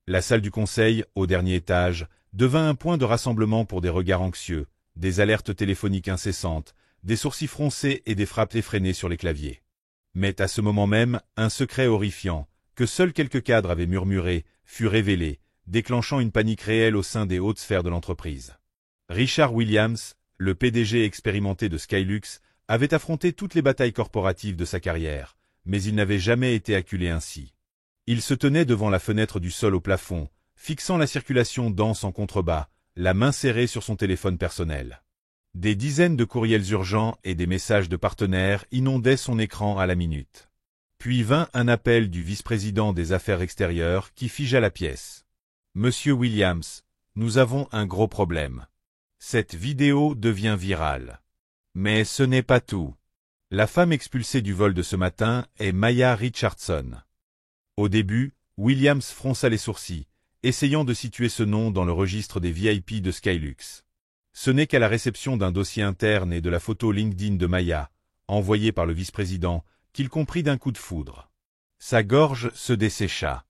La salle du conseil, au dernier étage, devint un point de rassemblement pour des regards anxieux, des alertes téléphoniques incessantes, des sourcils froncés et des frappes effrénées sur les claviers. Mais à ce moment même, un secret horrifiant, que seuls quelques cadres avaient murmuré, fut révélé, déclenchant une panique réelle au sein des hautes sphères de l'entreprise. Richard Williams, le PDG expérimenté de Skylux, avait affronté toutes les batailles corporatives de sa carrière, mais il n'avait jamais été acculé ainsi. Il se tenait devant la fenêtre du sol au plafond, fixant la circulation dense en contrebas, la main serrée sur son téléphone personnel. Des dizaines de courriels urgents et des messages de partenaires inondaient son écran à la minute. Puis vint un appel du vice-président des Affaires extérieures qui figea la pièce. « Monsieur Williams, nous avons un gros problème. Cette vidéo devient virale. Mais ce n'est pas tout. La femme expulsée du vol de ce matin est Maya Richardson. Au début, Williams fronça les sourcils, essayant de situer ce nom dans le registre des VIP de Skylux. Ce n'est qu'à la réception d'un dossier interne et de la photo LinkedIn de Maya, envoyée par le vice-président, qu'il comprit d'un coup de foudre. Sa gorge se dessécha.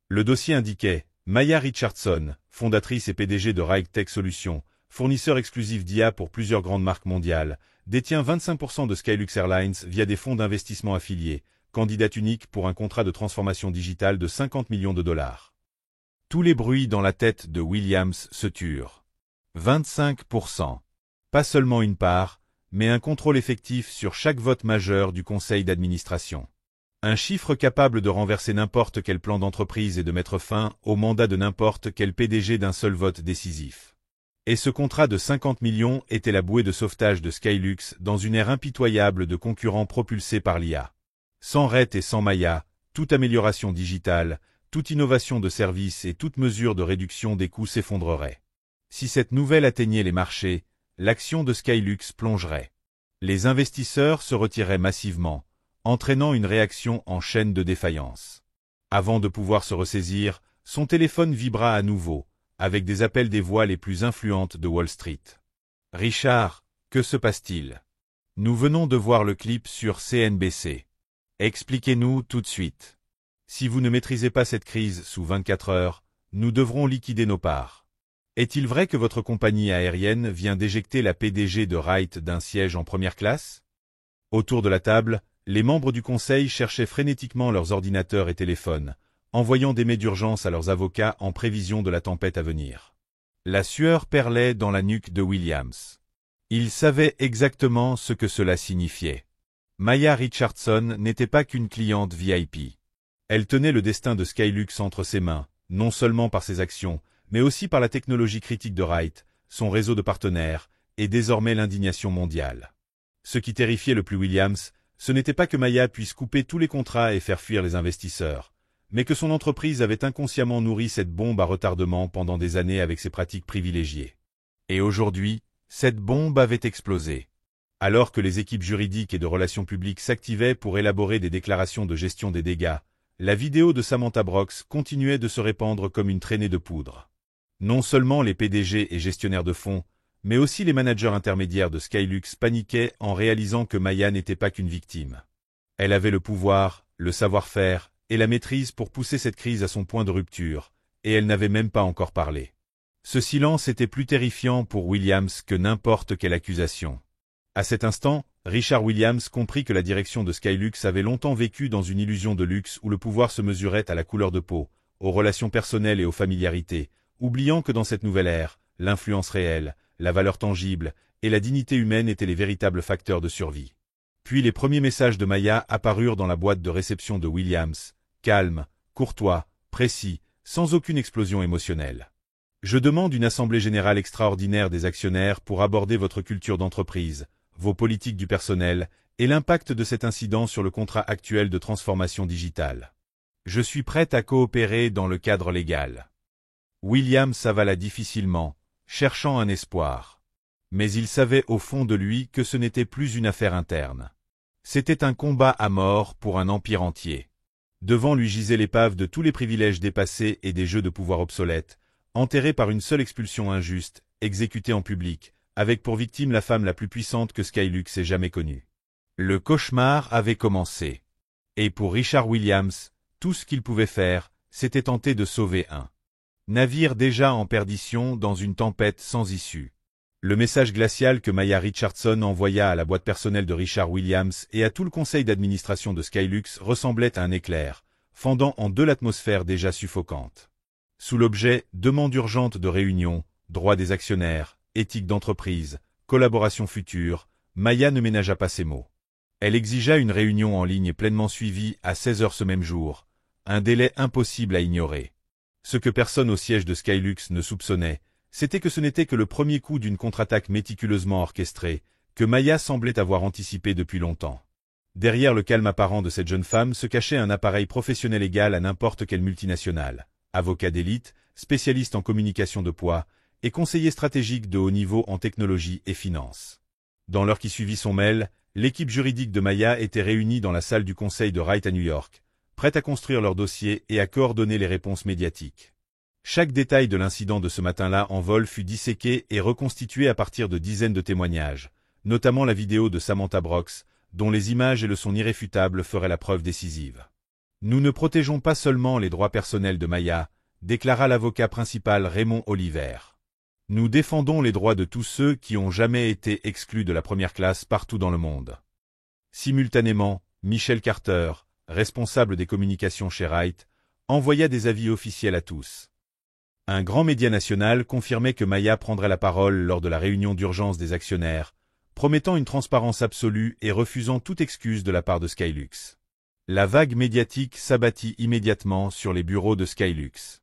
Le dossier indiquait « Maya Richardson, fondatrice et PDG de Ride Tech Solutions, fournisseur exclusif d'IA pour plusieurs grandes marques mondiales, détient 25% de Skylux Airlines via des fonds d'investissement affiliés, candidate unique pour un contrat de transformation digitale de 50 millions de dollars. » Tous les bruits dans la tête de Williams se turent. 25%. Pas seulement une part, mais un contrôle effectif sur chaque vote majeur du conseil d'administration. Un chiffre capable de renverser n'importe quel plan d'entreprise et de mettre fin au mandat de n'importe quel PDG d'un seul vote décisif. Et ce contrat de 50 millions était la bouée de sauvetage de Skylux dans une ère impitoyable de concurrents propulsés par l'IA. Sans RET et sans Maya, toute amélioration digitale, toute innovation de service et toute mesure de réduction des coûts s'effondrerait. Si cette nouvelle atteignait les marchés, l'action de Skylux plongerait. Les investisseurs se retireraient massivement, entraînant une réaction en chaîne de défaillance. Avant de pouvoir se ressaisir, son téléphone vibra à nouveau, avec des appels des voix les plus influentes de Wall Street. « Richard, que se passe-t-il? Nous venons de voir le clip sur CNBC. Expliquez-nous tout de suite. Si vous ne maîtrisez pas cette crise sous 24 heures, nous devrons liquider nos parts. Est-il vrai que votre compagnie aérienne vient d'éjecter la PDG de Wright d'un siège en première classe? » Autour de la table, les membres du conseil cherchaient frénétiquement leurs ordinateurs et téléphones, envoyant des mails d'urgence à leurs avocats en prévision de la tempête à venir. La sueur perlait dans la nuque de Williams. Il savait exactement ce que cela signifiait. Maya Richardson n'était pas qu'une cliente VIP. Elle tenait le destin de Skylux entre ses mains, non seulement par ses actions, mais aussi par la technologie critique de Wright, son réseau de partenaires, et désormais l'indignation mondiale. Ce qui terrifiait le plus Williams, ce n'était pas que Maya puisse couper tous les contrats et faire fuir les investisseurs, mais que son entreprise avait inconsciemment nourri cette bombe à retardement pendant des années avec ses pratiques privilégiées. Et aujourd'hui, cette bombe avait explosé. Alors que les équipes juridiques et de relations publiques s'activaient pour élaborer des déclarations de gestion des dégâts, la vidéo de Samantha Brooks continuait de se répandre comme une traînée de poudre. Non seulement les PDG et gestionnaires de fonds, mais aussi les managers intermédiaires de Skylux paniquaient en réalisant que Maya n'était pas qu'une victime. Elle avait le pouvoir, le savoir-faire et la maîtrise pour pousser cette crise à son point de rupture, et elle n'avait même pas encore parlé. Ce silence était plus terrifiant pour Williams que n'importe quelle accusation. À cet instant, Richard Williams comprit que la direction de Skylux avait longtemps vécu dans une illusion de luxe où le pouvoir se mesurait à la couleur de peau, aux relations personnelles et aux familiarités, oubliant que dans cette nouvelle ère, l'influence réelle, la valeur tangible et la dignité humaine étaient les véritables facteurs de survie. Puis les premiers messages de Maya apparurent dans la boîte de réception de Williams, calme, courtois, précis, sans aucune explosion émotionnelle. Je demande une assemblée générale extraordinaire des actionnaires pour aborder votre culture d'entreprise, vos politiques du personnel et l'impact de cet incident sur le contrat actuel de transformation digitale. Je suis prête à coopérer dans le cadre légal. William s'avala difficilement, cherchant un espoir. Mais il savait au fond de lui que ce n'était plus une affaire interne. C'était un combat à mort pour un empire entier. Devant lui gisait l'épave de tous les privilèges dépassés et des jeux de pouvoir obsolètes, enterré par une seule expulsion injuste, exécutée en public, avec pour victime la femme la plus puissante que Skylux ait jamais connue. Le cauchemar avait commencé. Et pour Richard Williams, tout ce qu'il pouvait faire, c'était tenter de sauver un navire déjà en perdition dans une tempête sans issue. Le message glacial que Maya Richardson envoya à la boîte personnelle de Richard Williams et à tout le conseil d'administration de Skylux ressemblait à un éclair, fendant en deux l'atmosphère déjà suffocante. Sous l'objet « demande urgente de réunion »,« droit des actionnaires »,« éthique d'entreprise »,« collaboration future », Maya ne ménagea pas ses mots. Elle exigea une réunion en ligne pleinement suivie à 16 heures ce même jour, un délai impossible à ignorer. Ce que personne au siège de Skylux ne soupçonnait, c'était que ce n'était que le premier coup d'une contre-attaque méticuleusement orchestrée, que Maya semblait avoir anticipé depuis longtemps. Derrière le calme apparent de cette jeune femme se cachait un appareil professionnel égal à n'importe quelle multinationale. Avocat d'élite, spécialiste en communication de poids, et conseiller stratégique de haut niveau en technologie et finance. Dans l'heure qui suivit son mail, l'équipe juridique de Maya était réunie dans la salle du conseil de Wright à New York, prête à construire leur dossier et à coordonner les réponses médiatiques. Chaque détail de l'incident de ce matin-là en vol fut disséqué et reconstitué à partir de dizaines de témoignages, notamment la vidéo de Samantha Brooks, dont les images et le son irréfutables feraient la preuve décisive. Nous ne protégeons pas seulement les droits personnels de Maya, déclara l'avocat principal Raymond Oliver. Nous défendons les droits de tous ceux qui ont jamais été exclus de la première classe partout dans le monde. Simultanément, Michel Carter, responsable des communications chez Wright, envoya des avis officiels à tous. Un grand média national confirmait que Maya prendrait la parole lors de la réunion d'urgence des actionnaires, promettant une transparence absolue et refusant toute excuse de la part de Skylux. La vague médiatique s'abattit immédiatement sur les bureaux de Skylux.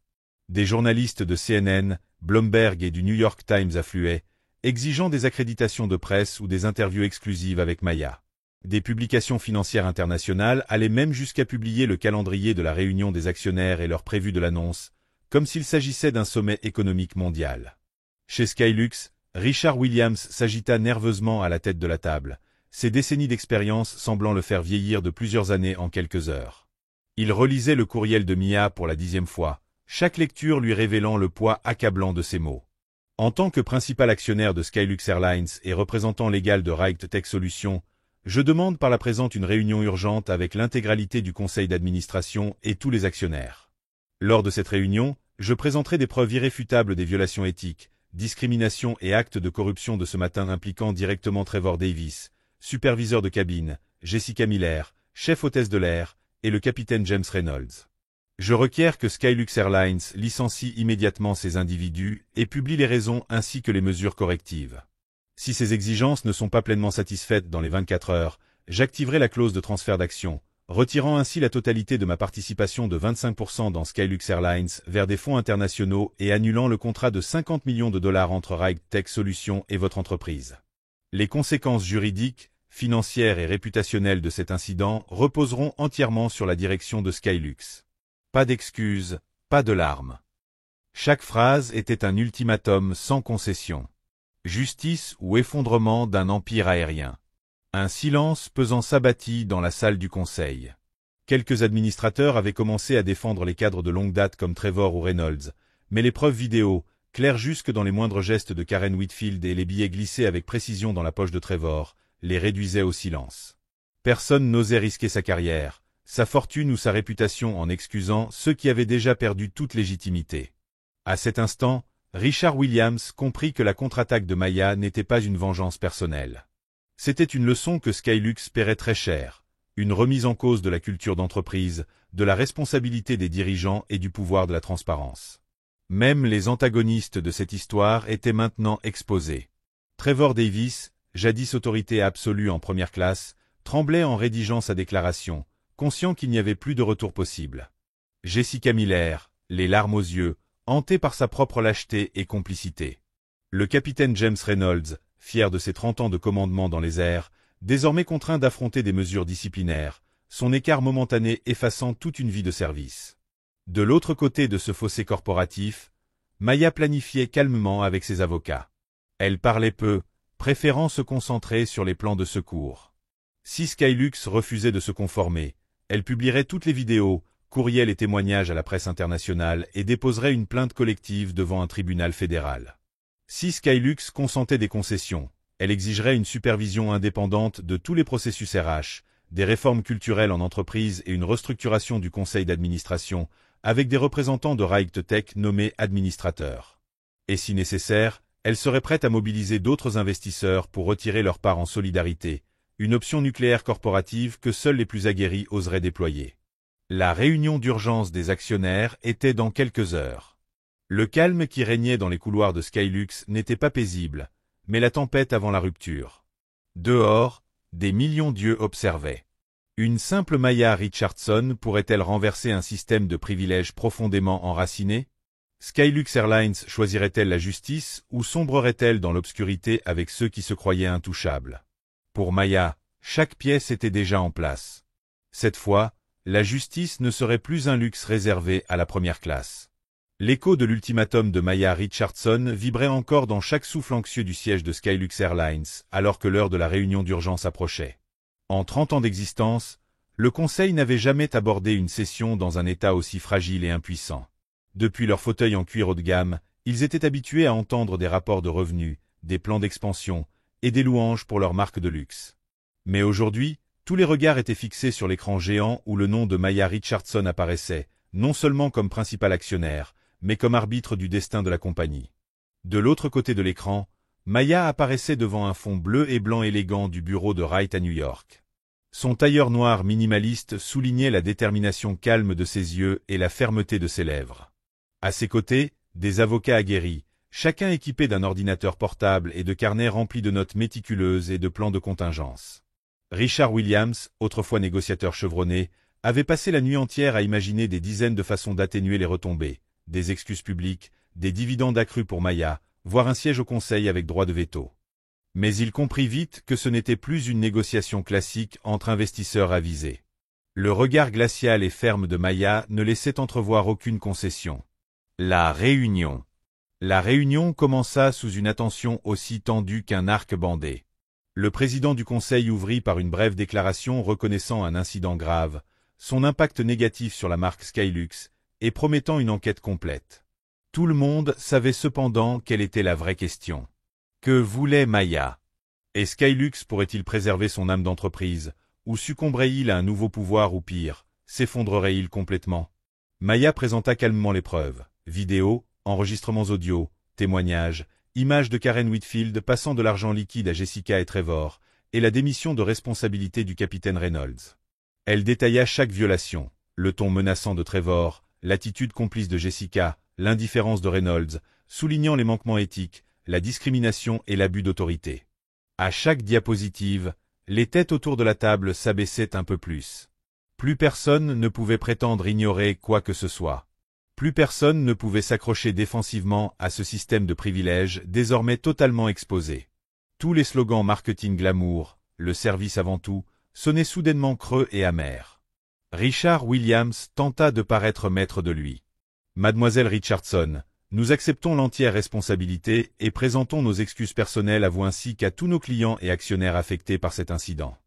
Des journalistes de CNN, Bloomberg et du New York Times affluaient, exigeant des accréditations de presse ou des interviews exclusives avec Maya. Des publications financières internationales allaient même jusqu'à publier le calendrier de la réunion des actionnaires et l'heure prévue de l'annonce, comme s'il s'agissait d'un sommet économique mondial. Chez Skylux, Richard Williams s'agita nerveusement à la tête de la table, ses décennies d'expérience semblant le faire vieillir de plusieurs années en quelques heures. Il relisait le courriel de Mia pour la 10e fois, chaque lecture lui révélant le poids accablant de ses mots. En tant que principal actionnaire de Skylux Airlines et représentant légal de Wright Tech Solutions, je demande par la présente une réunion urgente avec l'intégralité du conseil d'administration et tous les actionnaires. Lors de cette réunion, je présenterai des preuves irréfutables des violations éthiques, discriminations et actes de corruption de ce matin impliquant directement Trevor Davis, superviseur de cabine, Jessica Miller, chef hôtesse de l'air, et le capitaine James Reynolds. Je requiers que Skylux Airlines licencie immédiatement ces individus et publie les raisons ainsi que les mesures correctives. Si ces exigences ne sont pas pleinement satisfaites dans les 24 heures, j'activerai la clause de transfert d'action, retirant ainsi la totalité de ma participation de 25% dans Skylux Airlines vers des fonds internationaux et annulant le contrat de 50 millions de dollars entre Wright Tech Solutions et votre entreprise. Les conséquences juridiques, financières et réputationnelles de cet incident reposeront entièrement sur la direction de Skylux. Pas d'excuses, pas de larmes. Chaque phrase était un ultimatum sans concession. Justice ou effondrement d'un empire aérien. Un silence pesant s'abattit dans la salle du conseil. Quelques administrateurs avaient commencé à défendre les cadres de longue date comme Trevor ou Reynolds, mais les preuves vidéo, claires jusque dans les moindres gestes de Karen Whitfield et les billets glissés avec précision dans la poche de Trevor, les réduisaient au silence. Personne n'osait risquer sa carrière, sa fortune ou sa réputation en excusant ceux qui avaient déjà perdu toute légitimité. À cet instant, Richard Williams comprit que la contre-attaque de Maya n'était pas une vengeance personnelle. C'était une leçon que Skylux paierait très cher, une remise en cause de la culture d'entreprise, de la responsabilité des dirigeants et du pouvoir de la transparence. Même les antagonistes de cette histoire étaient maintenant exposés. Trevor Davis, jadis autorité absolue en première classe, tremblait en rédigeant sa déclaration, conscient qu'il n'y avait plus de retour possible. Jessica Miller, les larmes aux yeux, hantée par sa propre lâcheté et complicité. Le capitaine James Reynolds, fier de ses 30 ans de commandement dans les airs, désormais contraint d'affronter des mesures disciplinaires, son écart momentané effaçant toute une vie de service. De l'autre côté de ce fossé corporatif, Maya planifiait calmement avec ses avocats. Elle parlait peu, préférant se concentrer sur les plans de secours. Si Skylux refusait de se conformer, elle publierait toutes les vidéos, courriels et témoignages à la presse internationale et déposerait une plainte collective devant un tribunal fédéral. Si Skylux consentait des concessions, elle exigerait une supervision indépendante de tous les processus RH, des réformes culturelles en entreprise et une restructuration du conseil d'administration, avec des représentants de Wright Tech nommés administrateurs. Et si nécessaire, elle serait prête à mobiliser d'autres investisseurs pour retirer leur part en solidarité, une option nucléaire corporative que seuls les plus aguerris oseraient déployer. La réunion d'urgence des actionnaires était dans quelques heures. Le calme qui régnait dans les couloirs de Skylux n'était pas paisible, mais la tempête avant la rupture. Dehors, des millions d'yeux observaient. Une simple Maya Richardson pourrait-elle renverser un système de privilèges profondément enraciné? Skylux Airlines choisirait-elle la justice ou sombrerait-elle dans l'obscurité avec ceux qui se croyaient intouchables? Pour Maya, chaque pièce était déjà en place. Cette fois, la justice ne serait plus un luxe réservé à la première classe. L'écho de l'ultimatum de Maya Richardson vibrait encore dans chaque souffle anxieux du siège de Skylux Airlines, alors que l'heure de la réunion d'urgence approchait. En 30 ans d'existence, le Conseil n'avait jamais abordé une session dans un état aussi fragile et impuissant. Depuis leur fauteuil en cuir haut de gamme, ils étaient habitués à entendre des rapports de revenus, des plans d'expansion et des louanges pour leur marque de luxe. Mais aujourd'hui, tous les regards étaient fixés sur l'écran géant où le nom de Maya Richardson apparaissait, non seulement comme principal actionnaire, mais comme arbitre du destin de la compagnie. De l'autre côté de l'écran, Maya apparaissait devant un fond bleu et blanc élégant du bureau de Wright à New York. Son tailleur noir minimaliste soulignait la détermination calme de ses yeux et la fermeté de ses lèvres. À ses côtés, des avocats aguerris, chacun équipé d'un ordinateur portable et de carnets remplis de notes méticuleuses et de plans de contingence. Richard Williams, autrefois négociateur chevronné, avait passé la nuit entière à imaginer des dizaines de façons d'atténuer les retombées, des excuses publiques, des dividendes accrus pour Maya, voire un siège au conseil avec droit de veto. Mais il comprit vite que ce n'était plus une négociation classique entre investisseurs avisés. Le regard glacial et ferme de Maya ne laissait entrevoir aucune concession. La réunion. La réunion commença sous une attention aussi tendue qu'un arc bandé. Le président du conseil ouvrit par une brève déclaration reconnaissant un incident grave, son impact négatif sur la marque Skylux, et promettant une enquête complète. Tout le monde savait cependant quelle était la vraie question. Que voulait Maya? Et Skylux pourrait-il préserver son âme d'entreprise, ou succomberait-il à un nouveau pouvoir ou pire, s'effondrerait-il complètement? Maya présenta calmement les preuves, vidéos, enregistrements audio, témoignages, images de Karen Whitfield passant de l'argent liquide à Jessica et Trevor, et la démission de responsabilité du capitaine Reynolds. Elle détailla chaque violation, le ton menaçant de Trevor, l'attitude complice de Jessica, l'indifférence de Reynolds, soulignant les manquements éthiques, la discrimination et l'abus d'autorité. À chaque diapositive, les têtes autour de la table s'abaissaient un peu plus. Plus personne ne pouvait prétendre ignorer quoi que ce soit. Plus personne ne pouvait s'accrocher défensivement à ce système de privilèges désormais totalement exposé. Tous les slogans marketing glamour, le service avant tout, sonnaient soudainement creux et amers. Richard Williams tenta de paraître maître de lui. Mademoiselle Richardson, nous acceptons l'entière responsabilité et présentons nos excuses personnelles à vous ainsi qu'à tous nos clients et actionnaires affectés par cet incident.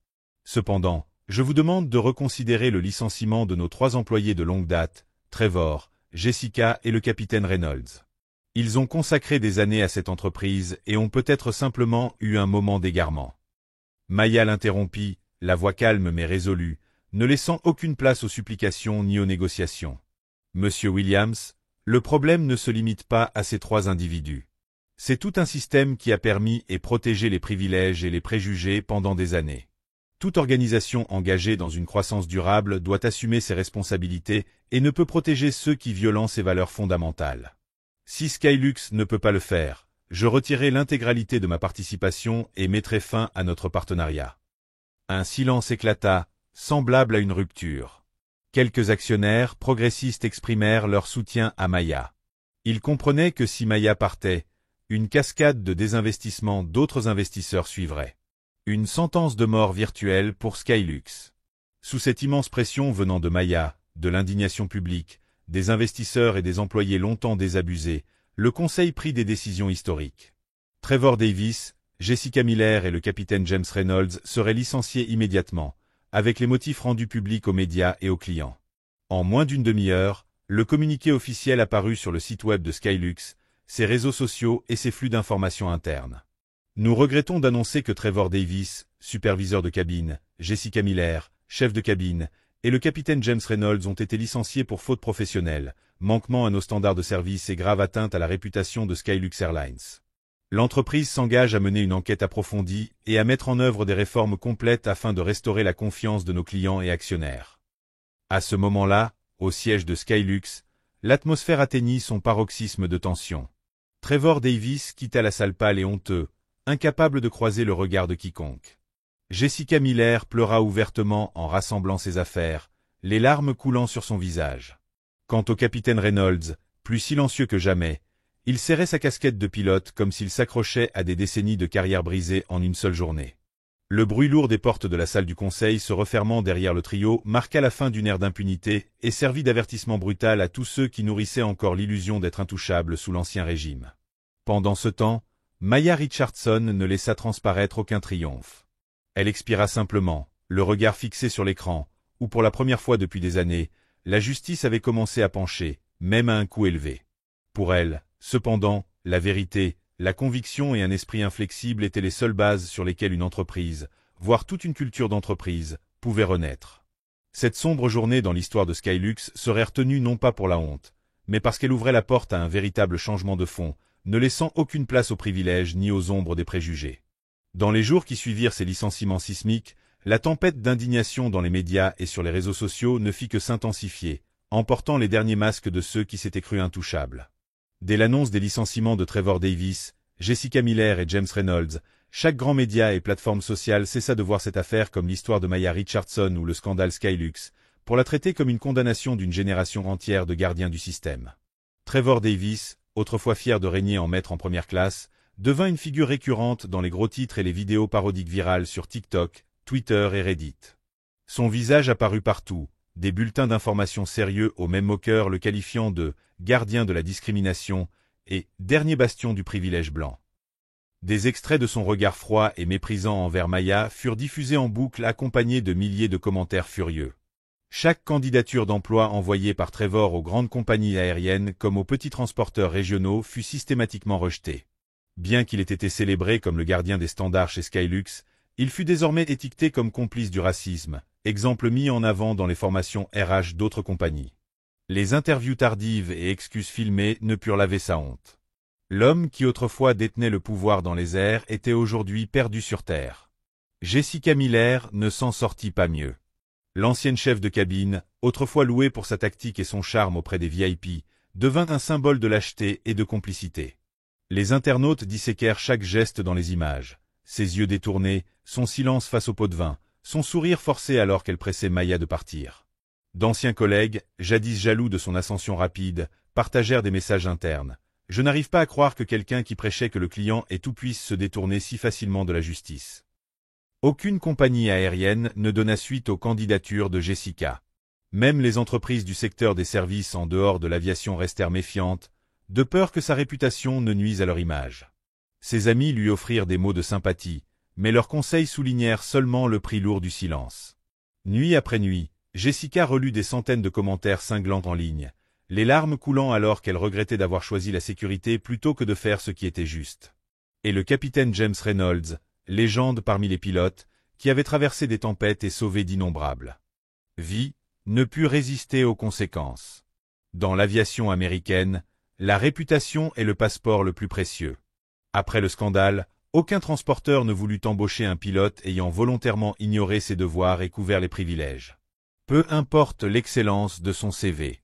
Cependant, je vous demande de reconsidérer le licenciement de nos 3 employés de longue date, Trevor, Jessica et le capitaine Reynolds. Ils ont consacré des années à cette entreprise et ont peut-être simplement eu un moment d'égarement. Maya l'interrompit, la voix calme mais résolue, ne laissant aucune place aux supplications ni aux négociations. Monsieur Williams, le problème ne se limite pas à ces 3 individus. C'est tout un système qui a permis et protégé les privilèges et les préjugés pendant des années. Toute organisation engagée dans une croissance durable doit assumer ses responsabilités et ne peut protéger ceux qui violent ses valeurs fondamentales. Si Skylux ne peut pas le faire, je retirerai l'intégralité de ma participation et mettrai fin à notre partenariat. Un silence éclata, semblable à une rupture. Quelques actionnaires progressistes exprimèrent leur soutien à Maya. Ils comprenaient que si Maya partait, une cascade de désinvestissement d'autres investisseurs suivrait. Une sentence de mort virtuelle pour Skylux. Sous cette immense pression venant de Maya, de l'indignation publique, des investisseurs et des employés longtemps désabusés, le Conseil prit des décisions historiques. Trevor Davis, Jessica Miller et le capitaine James Reynolds seraient licenciés immédiatement, avec les motifs rendus publics aux médias et aux clients. En moins d'une demi-heure, le communiqué officiel apparut sur le site web de Skylux, ses réseaux sociaux et ses flux d'informations internes. Nous regrettons d'annoncer que Trevor Davis, superviseur de cabine, Jessica Miller, chef de cabine, et le capitaine James Reynolds ont été licenciés pour faute professionnelle, manquement à nos standards de service et grave atteinte à la réputation de Skylux Airlines. L'entreprise s'engage à mener une enquête approfondie et à mettre en œuvre des réformes complètes afin de restaurer la confiance de nos clients et actionnaires. À ce moment-là, au siège de Skylux, l'atmosphère atteignit son paroxysme de tension. Trevor Davis quitta la salle pâle et honteux, incapable de croiser le regard de quiconque. Jessica Miller pleura ouvertement en rassemblant ses affaires, les larmes coulant sur son visage. Quant au capitaine Reynolds, plus silencieux que jamais, il serrait sa casquette de pilote comme s'il s'accrochait à des décennies de carrière brisée en une seule journée. Le bruit lourd des portes de la salle du conseil se refermant derrière le trio marqua la fin d'une ère d'impunité et servit d'avertissement brutal à tous ceux qui nourrissaient encore l'illusion d'être intouchables sous l'Ancien Régime. Pendant ce temps, Maya Richardson ne laissa transparaître aucun triomphe. Elle expira simplement, le regard fixé sur l'écran, où pour la première fois depuis des années, la justice avait commencé à pencher, même à un coût élevé. Pour elle, cependant, la vérité, la conviction et un esprit inflexible étaient les seules bases sur lesquelles une entreprise, voire toute une culture d'entreprise, pouvait renaître. Cette sombre journée dans l'histoire de Skylux serait retenue non pas pour la honte, mais parce qu'elle ouvrait la porte à un véritable changement de fond, ne laissant aucune place aux privilèges ni aux ombres des préjugés. Dans les jours qui suivirent ces licenciements sismiques, la tempête d'indignation dans les médias et sur les réseaux sociaux ne fit que s'intensifier, emportant les derniers masques de ceux qui s'étaient crus intouchables. Dès l'annonce des licenciements de Trevor Davis, Jessica Miller et James Reynolds, chaque grand média et plateforme sociale cessa de voir cette affaire comme l'histoire de Maya Richardson ou le scandale Skylux, pour la traiter comme une condamnation d'une génération entière de gardiens du système. Trevor Davis, autrefois fier de régner en maître en première classe, devint une figure récurrente dans les gros titres et les vidéos parodiques virales sur TikTok, Twitter et Reddit. Son visage apparut partout, des bulletins d'information sérieux aux mêmes moqueurs le qualifiant de « gardien de la discrimination » et « dernier bastion du privilège blanc ». Des extraits de son regard froid et méprisant envers Maya furent diffusés en boucle accompagnés de milliers de commentaires furieux. Chaque candidature d'emploi envoyée par Trevor aux grandes compagnies aériennes comme aux petits transporteurs régionaux fut systématiquement rejetée. Bien qu'il ait été célébré comme le gardien des standards chez Skylux, il fut désormais étiqueté comme complice du racisme, exemple mis en avant dans les formations RH d'autres compagnies. Les interviews tardives et excuses filmées ne purent laver sa honte. L'homme qui autrefois détenait le pouvoir dans les airs était aujourd'hui perdu sur terre. Jessica Miller ne s'en sortit pas mieux. L'ancienne chef de cabine, autrefois louée pour sa tactique et son charme auprès des VIP, devint un symbole de lâcheté et de complicité. Les internautes disséquèrent chaque geste dans les images. Ses yeux détournés, son silence face au pot de vin, son sourire forcé alors qu'elle pressait Maya de partir. D'anciens collègues, jadis jaloux de son ascension rapide, partagèrent des messages internes. « Je n'arrive pas à croire que quelqu'un qui prêchait que le client est tout puisse se détourner si facilement de la justice. » Aucune compagnie aérienne ne donna suite aux candidatures de Jessica. Même les entreprises du secteur des services en dehors de l'aviation restèrent méfiantes, de peur que sa réputation ne nuise à leur image. Ses amis lui offrirent des mots de sympathie, mais leurs conseils soulignèrent seulement le prix lourd du silence. Nuit après nuit, Jessica relut des centaines de commentaires cinglants en ligne, les larmes coulant alors qu'elle regrettait d'avoir choisi la sécurité plutôt que de faire ce qui était juste. Et le capitaine James Reynolds, légende parmi les pilotes, qui avait traversé des tempêtes et sauvé d'innombrables vies, ne put résister aux conséquences. Dans l'aviation américaine, la réputation est le passeport le plus précieux. Après le scandale, aucun transporteur ne voulut embaucher un pilote ayant volontairement ignoré ses devoirs et couvert les privilèges. Peu importe l'excellence de son CV.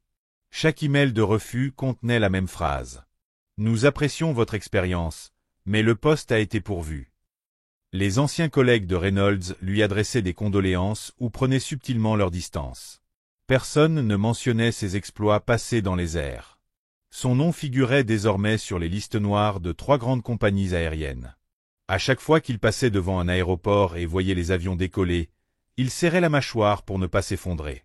Chaque email de refus contenait la même phrase. « Nous apprécions votre expérience, mais le poste a été pourvu. » Les anciens collègues de Reynolds lui adressaient des condoléances ou prenaient subtilement leur distance. Personne ne mentionnait ses exploits passés dans les airs. Son nom figurait désormais sur les listes noires de 3 grandes compagnies aériennes. À chaque fois qu'il passait devant un aéroport et voyait les avions décoller, il serrait la mâchoire pour ne pas s'effondrer.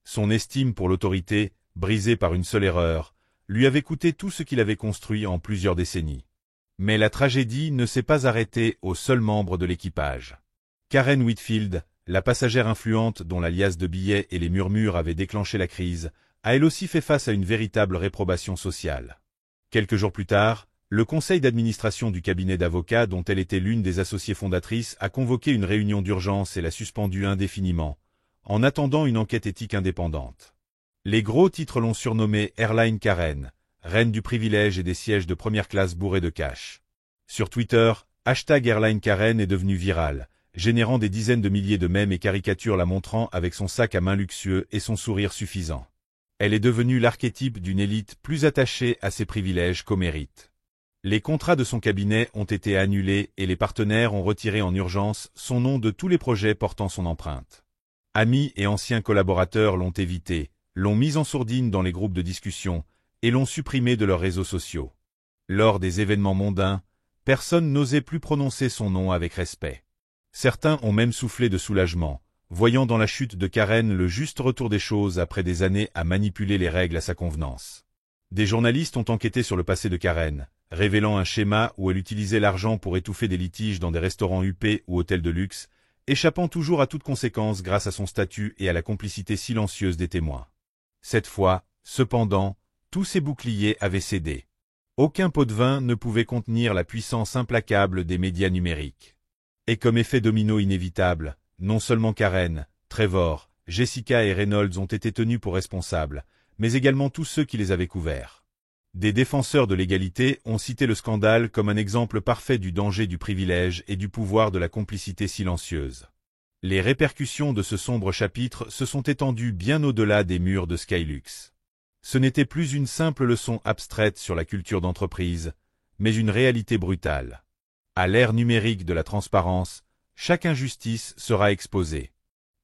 Son estime pour l'autorité, brisée par une seule erreur, lui avait coûté tout ce qu'il avait construit en plusieurs décennies. Mais la tragédie ne s'est pas arrêtée aux seuls membres de l'équipage. Karen Whitfield, la passagère influente dont la liasse de billets et les murmures avaient déclenché la crise, a elle aussi fait face à une véritable réprobation sociale. Quelques jours plus tard, le conseil d'administration du cabinet d'avocats dont elle était l'une des associées fondatrices a convoqué une réunion d'urgence et l'a suspendue indéfiniment, en attendant une enquête éthique indépendante. Les gros titres l'ont surnommée Airline Karen, reine du privilège et des sièges de première classe bourrés de cash. Sur Twitter, #Airline Karen est devenu viral, générant des dizaines de milliers de mèmes et caricatures la montrant avec son sac à main luxueux et son sourire suffisant. Elle est devenue l'archétype d'une élite plus attachée à ses privilèges qu'au mérite. Les contrats de son cabinet ont été annulés et les partenaires ont retiré en urgence son nom de tous les projets portant son empreinte. Amis et anciens collaborateurs l'ont évité, l'ont mise en sourdine dans les groupes de discussion et l'ont supprimé de leurs réseaux sociaux. Lors des événements mondains, personne n'osait plus prononcer son nom avec respect. Certains ont même soufflé de soulagement, voyant dans la chute de Karen le juste retour des choses après des années à manipuler les règles à sa convenance. Des journalistes ont enquêté sur le passé de Karen, révélant un schéma où elle utilisait l'argent pour étouffer des litiges dans des restaurants huppés ou hôtels de luxe, échappant toujours à toute conséquence grâce à son statut et à la complicité silencieuse des témoins. Cette fois, cependant, tous ces boucliers avaient cédé. Aucun pot de vin ne pouvait contenir la puissance implacable des médias numériques. Et comme effet domino inévitable, non seulement Karen, Trevor, Jessica et Reynolds ont été tenus pour responsables, mais également tous ceux qui les avaient couverts. Des défenseurs de l'égalité ont cité le scandale comme un exemple parfait du danger du privilège et du pouvoir de la complicité silencieuse. Les répercussions de ce sombre chapitre se sont étendues bien au-delà des murs de Skylux. Ce n'était plus une simple leçon abstraite sur la culture d'entreprise, mais une réalité brutale. À l'ère numérique de la transparence, chaque injustice sera exposée.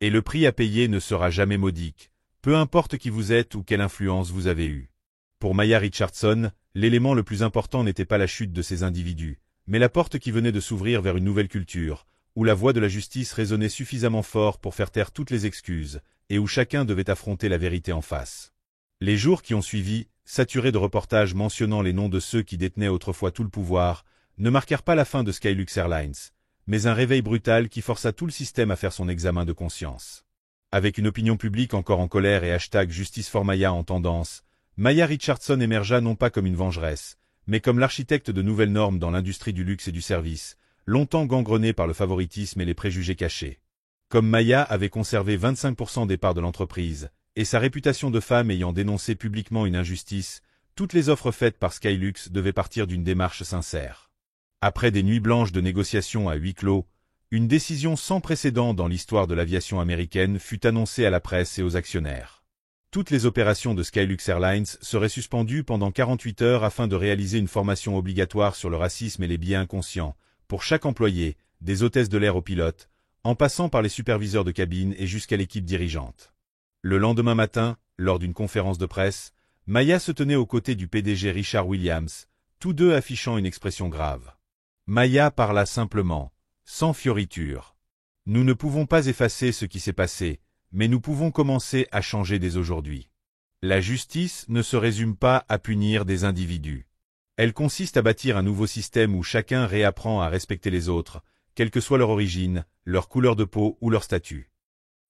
Et le prix à payer ne sera jamais modique, peu importe qui vous êtes ou quelle influence vous avez eue. Pour Maya Richardson, l'élément le plus important n'était pas la chute de ces individus, mais la porte qui venait de s'ouvrir vers une nouvelle culture, où la voix de la justice résonnait suffisamment fort pour faire taire toutes les excuses, et où chacun devait affronter la vérité en face. Les jours qui ont suivi, saturés de reportages mentionnant les noms de ceux qui détenaient autrefois tout le pouvoir, ne marquèrent pas la fin de Skylux Airlines, mais un réveil brutal qui força tout le système à faire son examen de conscience. Avec une opinion publique encore en colère et #Justice for Maya en tendance, Maya Richardson émergea non pas comme une vengeresse, mais comme l'architecte de nouvelles normes dans l'industrie du luxe et du service, longtemps gangrenée par le favoritisme et les préjugés cachés. Comme Maya avait conservé 25% des parts de l'entreprise, et sa réputation de femme ayant dénoncé publiquement une injustice, toutes les offres faites par Skylux devaient partir d'une démarche sincère. Après des nuits blanches de négociations à huis clos, une décision sans précédent dans l'histoire de l'aviation américaine fut annoncée à la presse et aux actionnaires. Toutes les opérations de Skylux Airlines seraient suspendues pendant 48 heures afin de réaliser une formation obligatoire sur le racisme et les biais inconscients, pour chaque employé, des hôtesses de l'air aux pilotes, en passant par les superviseurs de cabine et jusqu'à l'équipe dirigeante. Le lendemain matin, lors d'une conférence de presse, Maya se tenait aux côtés du PDG Richard Williams, tous deux affichant une expression grave. Maya parla simplement, sans fioriture. Nous ne pouvons pas effacer ce qui s'est passé, mais nous pouvons commencer à changer dès aujourd'hui. La justice ne se résume pas à punir des individus. Elle consiste à bâtir un nouveau système où chacun réapprend à respecter les autres, quelle que soit leur origine, leur couleur de peau ou leur statut.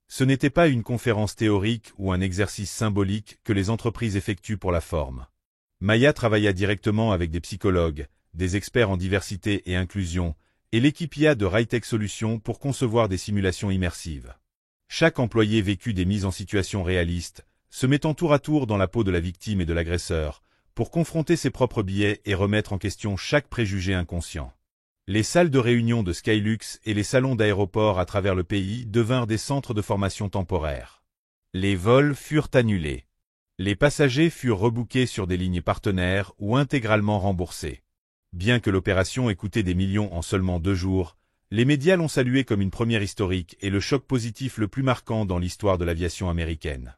Ce n'était pas une conférence théorique ou un exercice symbolique que les entreprises effectuent pour la forme. Maya travailla directement avec des psychologues, des experts en diversité et inclusion, et l'équipe IA de Rytech Solutions pour concevoir des simulations immersives. Chaque employé vécut des mises en situation réalistes, se mettant tour à tour dans la peau de la victime et de l'agresseur, pour confronter ses propres biais et remettre en question chaque préjugé inconscient. Les salles de réunion de Skylux et les salons d'aéroports à travers le pays devinrent des centres de formation temporaires. Les vols furent annulés. Les passagers furent rebookés sur des lignes partenaires ou intégralement remboursés. Bien que l'opération ait coûté des millions en seulement 2 jours, les médias l'ont salué comme une première historique et le choc positif le plus marquant dans l'histoire de l'aviation américaine.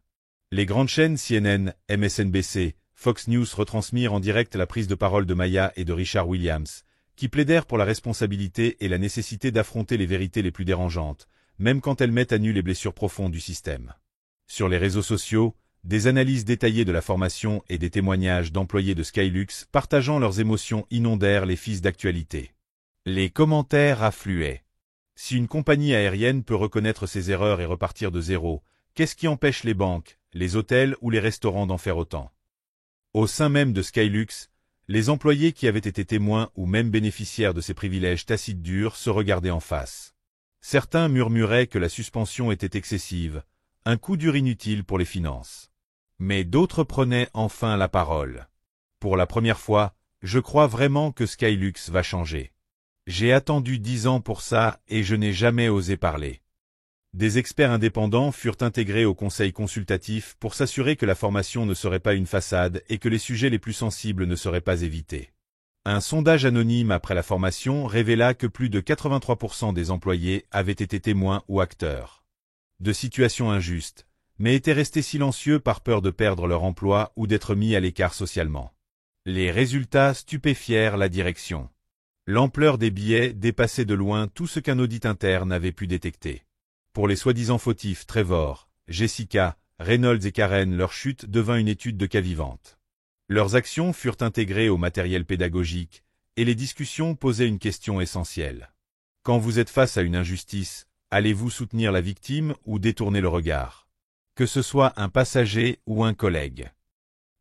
Les grandes chaînes CNN, MSNBC, Fox News retransmirent en direct la prise de parole de Maya et de Richard Williams, qui plaidèrent pour la responsabilité et la nécessité d'affronter les vérités les plus dérangeantes, même quand elles mettent à nu les blessures profondes du système. Sur les réseaux sociaux, des analyses détaillées de la formation et des témoignages d'employés de Skylux partageant leurs émotions inondèrent les fils d'actualité. Les commentaires affluaient. Si une compagnie aérienne peut reconnaître ses erreurs et repartir de zéro, qu'est-ce qui empêche les banques, les hôtels ou les restaurants d'en faire autant? Au sein même de Skylux, les employés qui avaient été témoins ou même bénéficiaires de ces privilèges tacites durs se regardaient en face. Certains murmuraient que la suspension était excessive, un coup dur inutile pour les finances. Mais d'autres prenaient enfin la parole. Pour la première fois, je crois vraiment que Skylux va changer. J'ai attendu 10 ans pour ça et je n'ai jamais osé parler. Des experts indépendants furent intégrés au conseil consultatif pour s'assurer que la formation ne serait pas une façade et que les sujets les plus sensibles ne seraient pas évités. Un sondage anonyme après la formation révéla que plus de 83% des employés avaient été témoins ou acteurs de situations injustes, mais étaient restés silencieux par peur de perdre leur emploi ou d'être mis à l'écart socialement. Les résultats stupéfièrent la direction. L'ampleur des billets dépassait de loin tout ce qu'un audit interne avait pu détecter. Pour les soi-disant fautifs Trevor, Jessica, Reynolds et Karen, leur chute devint une étude de cas vivante. Leurs actions furent intégrées au matériel pédagogique, et les discussions posaient une question essentielle. Quand vous êtes face à une injustice, allez-vous soutenir la victime ou détourner le regard? Que ce soit un passager ou un collègue.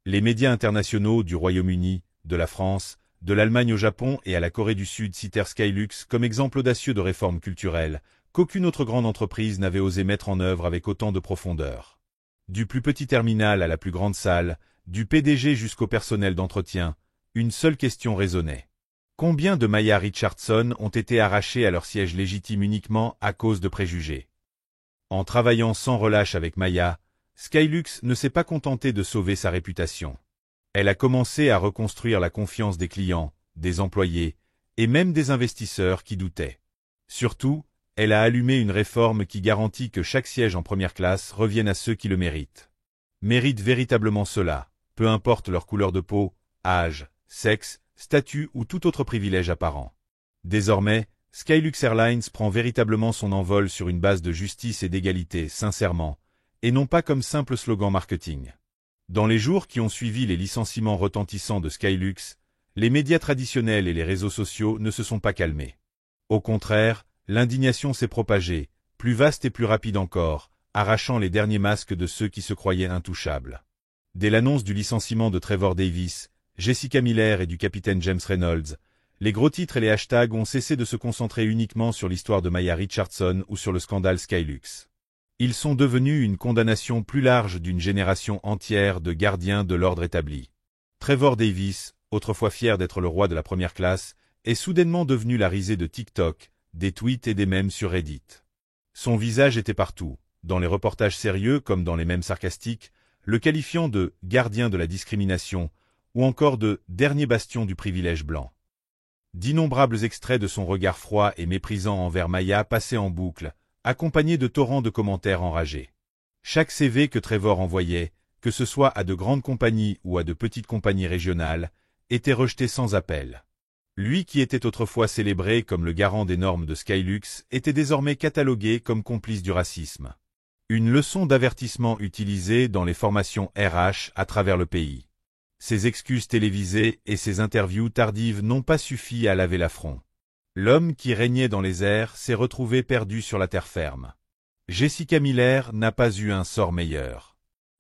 Les médias internationaux du Royaume-Uni, de la France, de l'Allemagne au Japon et à la Corée du Sud citèrent Skylux comme exemple audacieux de réforme culturelle, qu'aucune autre grande entreprise n'avait osé mettre en œuvre avec autant de profondeur. Du plus petit terminal à la plus grande salle, du PDG jusqu'au personnel d'entretien, une seule question résonnait. Combien de Maya Richardson ont été arrachés à leur siège légitime uniquement à cause de préjugés? En travaillant sans relâche avec Maya, Skylux ne s'est pas contenté de sauver sa réputation. Elle a commencé à reconstruire la confiance des clients, des employés, et même des investisseurs qui doutaient. Surtout, elle a allumé une réforme qui garantit que chaque siège en première classe revienne à ceux qui le méritent. Méritent véritablement cela, peu importe leur couleur de peau, âge, sexe, statut ou tout autre privilège apparent. Désormais, Skylux Airlines prend véritablement son envol sur une base de justice et d'égalité, sincèrement, et non pas comme simple slogan marketing. Dans les jours qui ont suivi les licenciements retentissants de Skylux, les médias traditionnels et les réseaux sociaux ne se sont pas calmés. Au contraire, l'indignation s'est propagée, plus vaste et plus rapide encore, arrachant les derniers masques de ceux qui se croyaient intouchables. Dès l'annonce du licenciement de Trevor Davis, Jessica Miller et du capitaine James Reynolds, les gros titres et les hashtags ont cessé de se concentrer uniquement sur l'histoire de Maya Richardson ou sur le scandale Skylux. Ils sont devenus une condamnation plus large d'une génération entière de gardiens de l'ordre établi. Trevor Davis, autrefois fier d'être le roi de la première classe, est soudainement devenu la risée de TikTok, des tweets et des mèmes sur Reddit. Son visage était partout, dans les reportages sérieux comme dans les mèmes sarcastiques, le qualifiant de « gardien de la discrimination » ou encore de « dernier bastion du privilège blanc ». D'innombrables extraits de son regard froid et méprisant envers Maya passaient en boucle, accompagnés de torrents de commentaires enragés. Chaque CV que Trevor envoyait, que ce soit à de grandes compagnies ou à de petites compagnies régionales, était rejeté sans appel. Lui qui était autrefois célébré comme le garant des normes de Skylux était désormais catalogué comme complice du racisme. Une leçon d'avertissement utilisée dans les formations RH à travers le pays. Ses excuses télévisées et ses interviews tardives n'ont pas suffi à laver l'affront. L'homme qui régnait dans les airs s'est retrouvé perdu sur la terre ferme. Jessica Miller n'a pas eu un sort meilleur.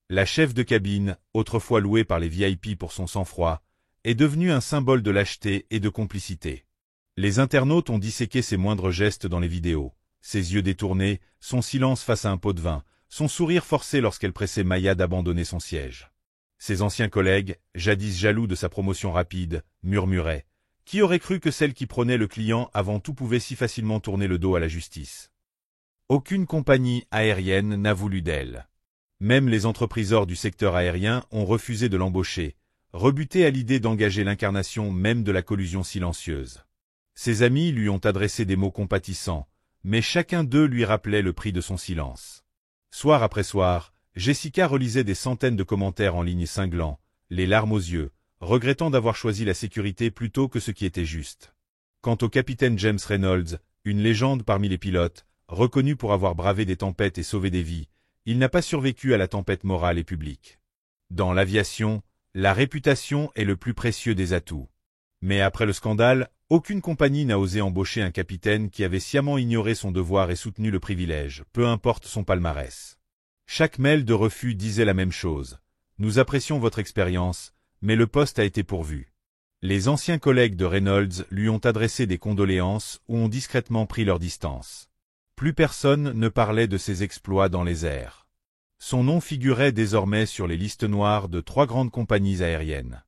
La chef de cabine, autrefois louée par les VIP pour son sang-froid, est devenue un symbole de lâcheté et de complicité. Les internautes ont disséqué ses moindres gestes dans les vidéos, ses yeux détournés, son silence face à un pot de vin, son sourire forcé lorsqu'elle pressait Maya d'abandonner son siège. Ses anciens collègues, jadis jaloux de sa promotion rapide, murmuraient. Qui aurait cru que celle qui prônait le client avant tout pouvait si facilement tourner le dos à la justice? Aucune compagnie aérienne n'a voulu d'elle. Même les entrepriseurs du secteur aérien ont refusé de l'embaucher, rebutés à l'idée d'engager l'incarnation même de la collusion silencieuse. Ses amis lui ont adressé des mots compatissants, mais chacun d'eux lui rappelait le prix de son silence. Soir après soir, Jessica relisait des centaines de commentaires en ligne cinglants, les larmes aux yeux, regrettant d'avoir choisi la sécurité plutôt que ce qui était juste. Quant au capitaine James Reynolds, une légende parmi les pilotes, reconnu pour avoir bravé des tempêtes et sauvé des vies, il n'a pas survécu à la tempête morale et publique. Dans l'aviation, la réputation est le plus précieux des atouts. Mais après le scandale, aucune compagnie n'a osé embaucher un capitaine qui avait sciemment ignoré son devoir et soutenu le privilège, peu importe son palmarès. Chaque mail de refus disait la même chose. Nous apprécions votre expérience, mais le poste a été pourvu. Les anciens collègues de Reynolds lui ont adressé des condoléances ou ont discrètement pris leur distance. Plus personne ne parlait de ses exploits dans les airs. Son nom figurait désormais sur les listes noires de 3 grandes compagnies aériennes.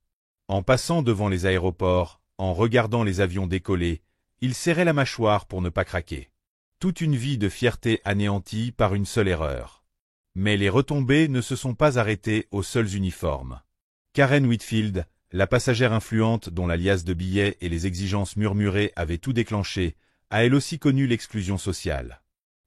En passant devant les aéroports, en regardant les avions décoller, il serrait la mâchoire pour ne pas craquer. Toute une vie de fierté anéantie par une seule erreur. Mais les retombées ne se sont pas arrêtées aux seuls uniformes. Karen Whitfield, la passagère influente dont la liasse de billets et les exigences murmurées avaient tout déclenché, a elle aussi connu l'exclusion sociale.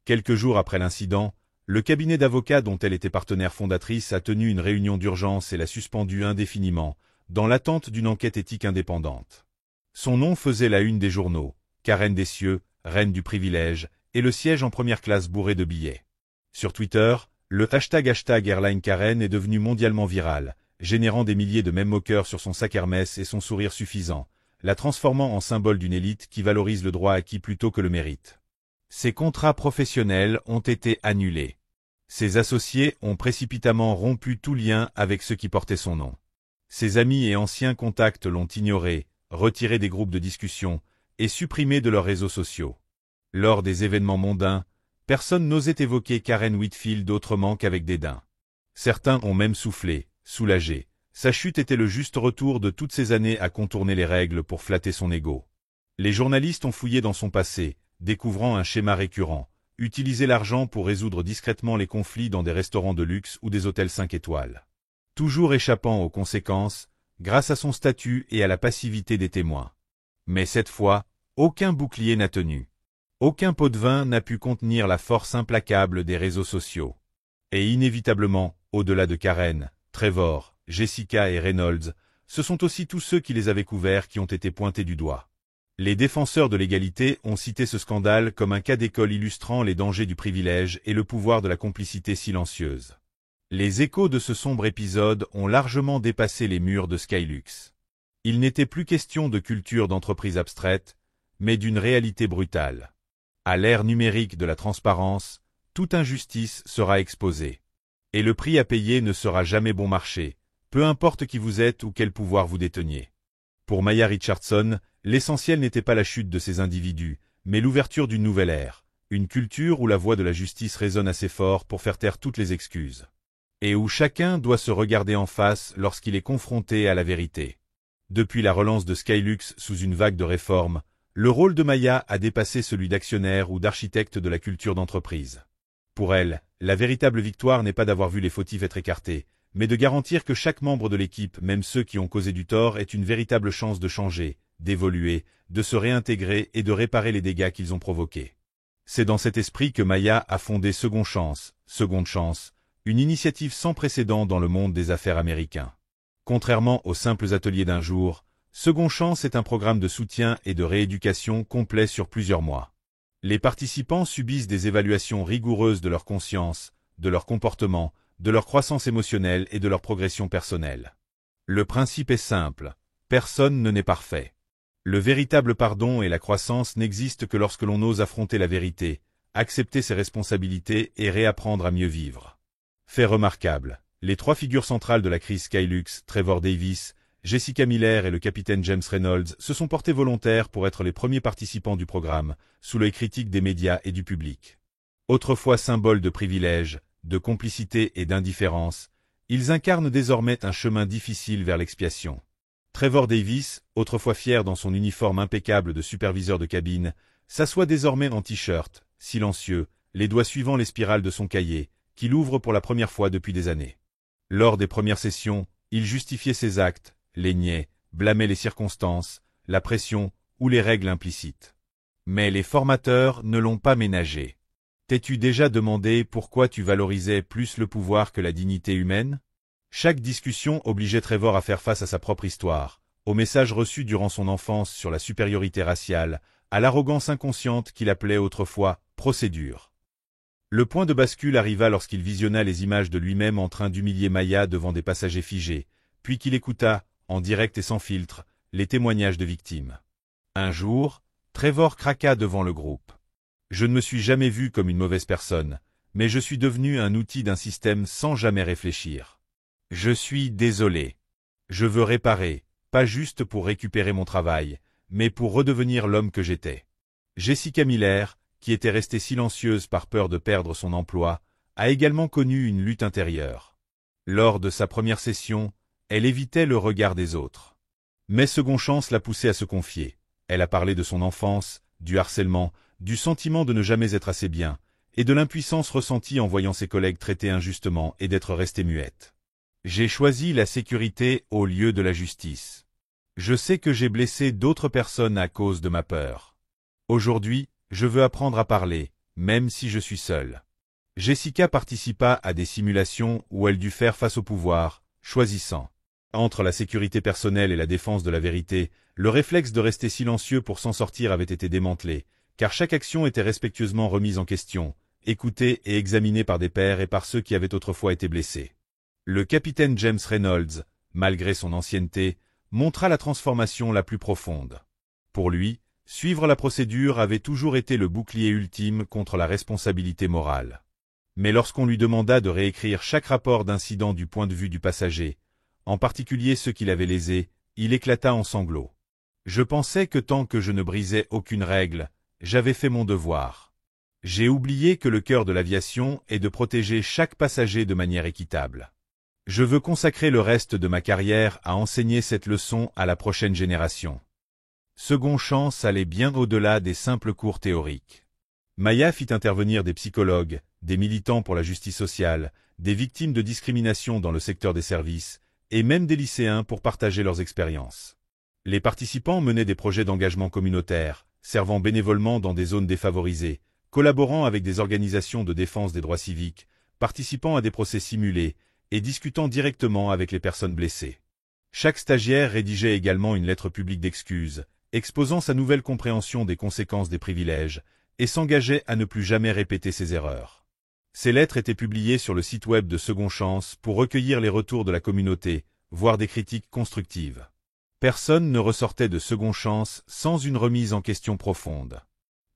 Quelques jours après l'incident, le cabinet d'avocats dont elle était partenaire fondatrice a tenu une réunion d'urgence et l'a suspendue indéfiniment, dans l'attente d'une enquête éthique indépendante. Son nom faisait la une des journaux, Karen des cieux, reine du privilège, et le siège en première classe bourré de billets. Sur Twitter, le hashtag Airline Karen est devenu mondialement viral, générant des milliers de mèmes moqueurs sur son sac Hermès et son sourire suffisant, la transformant en symbole d'une élite qui valorise le droit acquis plutôt que le mérite. Ses contrats professionnels ont été annulés. Ses associés ont précipitamment rompu tout lien avec ceux qui portaient son nom. Ses amis et anciens contacts l'ont ignoré, retiré des groupes de discussion et supprimé de leurs réseaux sociaux. Lors des événements mondains, personne n'osait évoquer Karen Whitfield autrement qu'avec dédain. Certains ont même soufflé, soulagé. Sa chute était le juste retour de toutes ces années à contourner les règles pour flatter son ego. Les journalistes ont fouillé dans son passé, découvrant un schéma récurrent, utiliser l'argent pour résoudre discrètement les conflits dans des restaurants de luxe ou des hôtels 5 étoiles. Toujours échappant aux conséquences, grâce à son statut et à la passivité des témoins. Mais cette fois, aucun bouclier n'a tenu. Aucun pot de vin n'a pu contenir la force implacable des réseaux sociaux. Et inévitablement, au-delà de Karen, Trevor, Jessica et Reynolds, ce sont aussi tous ceux qui les avaient couverts qui ont été pointés du doigt. Les défenseurs de l'égalité ont cité ce scandale comme un cas d'école illustrant les dangers du privilège et le pouvoir de la complicité silencieuse. Les échos de ce sombre épisode ont largement dépassé les murs de Skylux. Il n'était plus question de culture d'entreprise abstraite, mais d'une réalité brutale. À l'ère numérique de la transparence, toute injustice sera exposée. Et le prix à payer ne sera jamais bon marché, peu importe qui vous êtes ou quel pouvoir vous déteniez. Pour Maya Richardson, l'essentiel n'était pas la chute de ces individus, mais l'ouverture d'une nouvelle ère, une culture où la voix de la justice résonne assez fort pour faire taire toutes les excuses. Et où chacun doit se regarder en face lorsqu'il est confronté à la vérité. Depuis la relance de Skylux sous une vague de réformes, le rôle de Maya a dépassé celui d'actionnaire ou d'architecte de la culture d'entreprise. Pour elle, la véritable victoire n'est pas d'avoir vu les fautifs être écartés, mais de garantir que chaque membre de l'équipe, même ceux qui ont causé du tort, ait une véritable chance de changer, d'évoluer, de se réintégrer et de réparer les dégâts qu'ils ont provoqués. C'est dans cet esprit que Maya a fondé Seconde Chance, une initiative sans précédent dans le monde des affaires américain. Contrairement aux simples ateliers d'un jour, Seconde Chance est un programme de soutien et de rééducation complet sur plusieurs mois. Les participants subissent des évaluations rigoureuses de leur conscience, de leur comportement, de leur croissance émotionnelle et de leur progression personnelle. Le principe est simple, personne ne n'est parfait. Le véritable pardon et la croissance n'existent que lorsque l'on ose affronter la vérité, accepter ses responsabilités et réapprendre à mieux vivre. Fait remarquable, les trois figures centrales de la crise Skylux, Trevor Davis, Jessica Miller et le capitaine James Reynolds se sont portés volontaires pour être les premiers participants du programme, sous l'œil critique des médias et du public. Autrefois symboles de privilège, de complicité et d'indifférence, ils incarnent désormais un chemin difficile vers l'expiation. Trevor Davis, autrefois fier dans son uniforme impeccable de superviseur de cabine, s'assoit désormais en t-shirt, silencieux, les doigts suivant les spirales de son cahier, qu'il ouvre pour la première fois depuis des années. Lors des premières sessions, il justifiait ses actes, les niait, blâmait les circonstances, la pression ou les règles implicites. Mais les formateurs ne l'ont pas ménagé. T'es-tu déjà demandé pourquoi tu valorisais plus le pouvoir que la dignité humaine? Chaque discussion obligeait Trevor à faire face à sa propre histoire, aux messages reçus durant son enfance sur la supériorité raciale, à l'arrogance inconsciente qu'il appelait autrefois « procédure ». Le point de bascule arriva lorsqu'il visionna les images de lui-même en train d'humilier Maya devant des passagers figés, puis qu'il écouta, en direct et sans filtre, les témoignages de victimes. Un jour, Trevor craqua devant le groupe. « Je ne me suis jamais vu comme une mauvaise personne, mais je suis devenu un outil d'un système sans jamais réfléchir. Je suis désolé. Je veux réparer, pas juste pour récupérer mon travail, mais pour redevenir l'homme que j'étais. » Jessica Miller, qui était restée silencieuse par peur de perdre son emploi, a également connu une lutte intérieure. Lors de sa première session, elle évitait le regard des autres. Mais Seconde Chance l'a poussée à se confier. Elle a parlé de son enfance, du harcèlement, du sentiment de ne jamais être assez bien, et de l'impuissance ressentie en voyant ses collègues traités injustement et d'être restée muette. J'ai choisi la sécurité au lieu de la justice. Je sais que j'ai blessé d'autres personnes à cause de ma peur. Aujourd'hui, je veux apprendre à parler, même si je suis seule. Jessica participa à des simulations où elle dut faire face au pouvoir, choisissant Entre la sécurité personnelle et la défense de la vérité, le réflexe de rester silencieux pour s'en sortir avait été démantelé, car chaque action était respectueusement remise en question, écoutée et examinée par des pairs et par ceux qui avaient autrefois été blessés. Le capitaine James Reynolds, malgré son ancienneté, montra la transformation la plus profonde. Pour lui, suivre la procédure avait toujours été le bouclier ultime contre la responsabilité morale. Mais lorsqu'on lui demanda de réécrire chaque rapport d'incident du point de vue du passager, en particulier ceux qu'il avait lésés, il éclata en sanglots. Je pensais que tant que je ne brisais aucune règle, j'avais fait mon devoir. J'ai oublié que le cœur de l'aviation est de protéger chaque passager de manière équitable. Je veux consacrer le reste de ma carrière à enseigner cette leçon à la prochaine génération. Second Chance allait bien au-delà des simples cours théoriques. Maya fit intervenir des psychologues, des militants pour la justice sociale, des victimes de discrimination dans le secteur des services, et même des lycéens pour partager leurs expériences. Les participants menaient des projets d'engagement communautaire, servant bénévolement dans des zones défavorisées, collaborant avec des organisations de défense des droits civiques, participant à des procès simulés, et discutant directement avec les personnes blessées. Chaque stagiaire rédigeait également une lettre publique d'excuses, exposant sa nouvelle compréhension des conséquences des privilèges, et s'engageait à ne plus jamais répéter ses erreurs. Ces lettres étaient publiées sur le site web de Second Chance pour recueillir les retours de la communauté, voire des critiques constructives. Personne ne ressortait de Second Chance sans une remise en question profonde.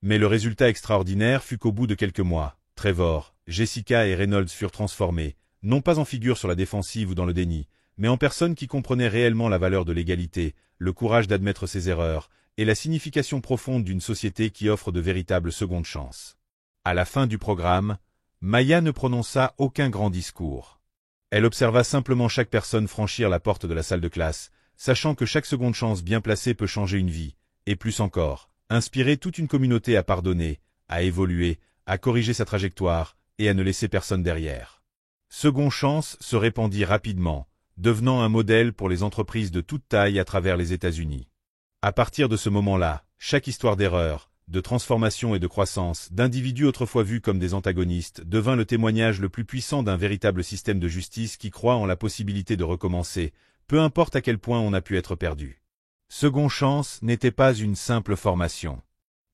Mais le résultat extraordinaire fut qu'au bout de quelques mois, Trevor, Jessica et Reynolds furent transformés, non pas en figures sur la défensive ou dans le déni, mais en personnes qui comprenaient réellement la valeur de l'égalité, le courage d'admettre ses erreurs, et la signification profonde d'une société qui offre de véritables secondes chances. À la fin du programme, Maya ne prononça aucun grand discours. Elle observa simplement chaque personne franchir la porte de la salle de classe, sachant que chaque seconde chance bien placée peut changer une vie, et plus encore, inspirer toute une communauté à pardonner, à évoluer, à corriger sa trajectoire, et à ne laisser personne derrière. Second Chance se répandit rapidement, devenant un modèle pour les entreprises de toute taille à travers les États-Unis. À partir de ce moment-là, chaque histoire d'erreur, de transformation et de croissance, d'individus autrefois vus comme des antagonistes, devint le témoignage le plus puissant d'un véritable système de justice qui croit en la possibilité de recommencer, peu importe à quel point on a pu être perdu. Second Chance n'était pas une simple formation.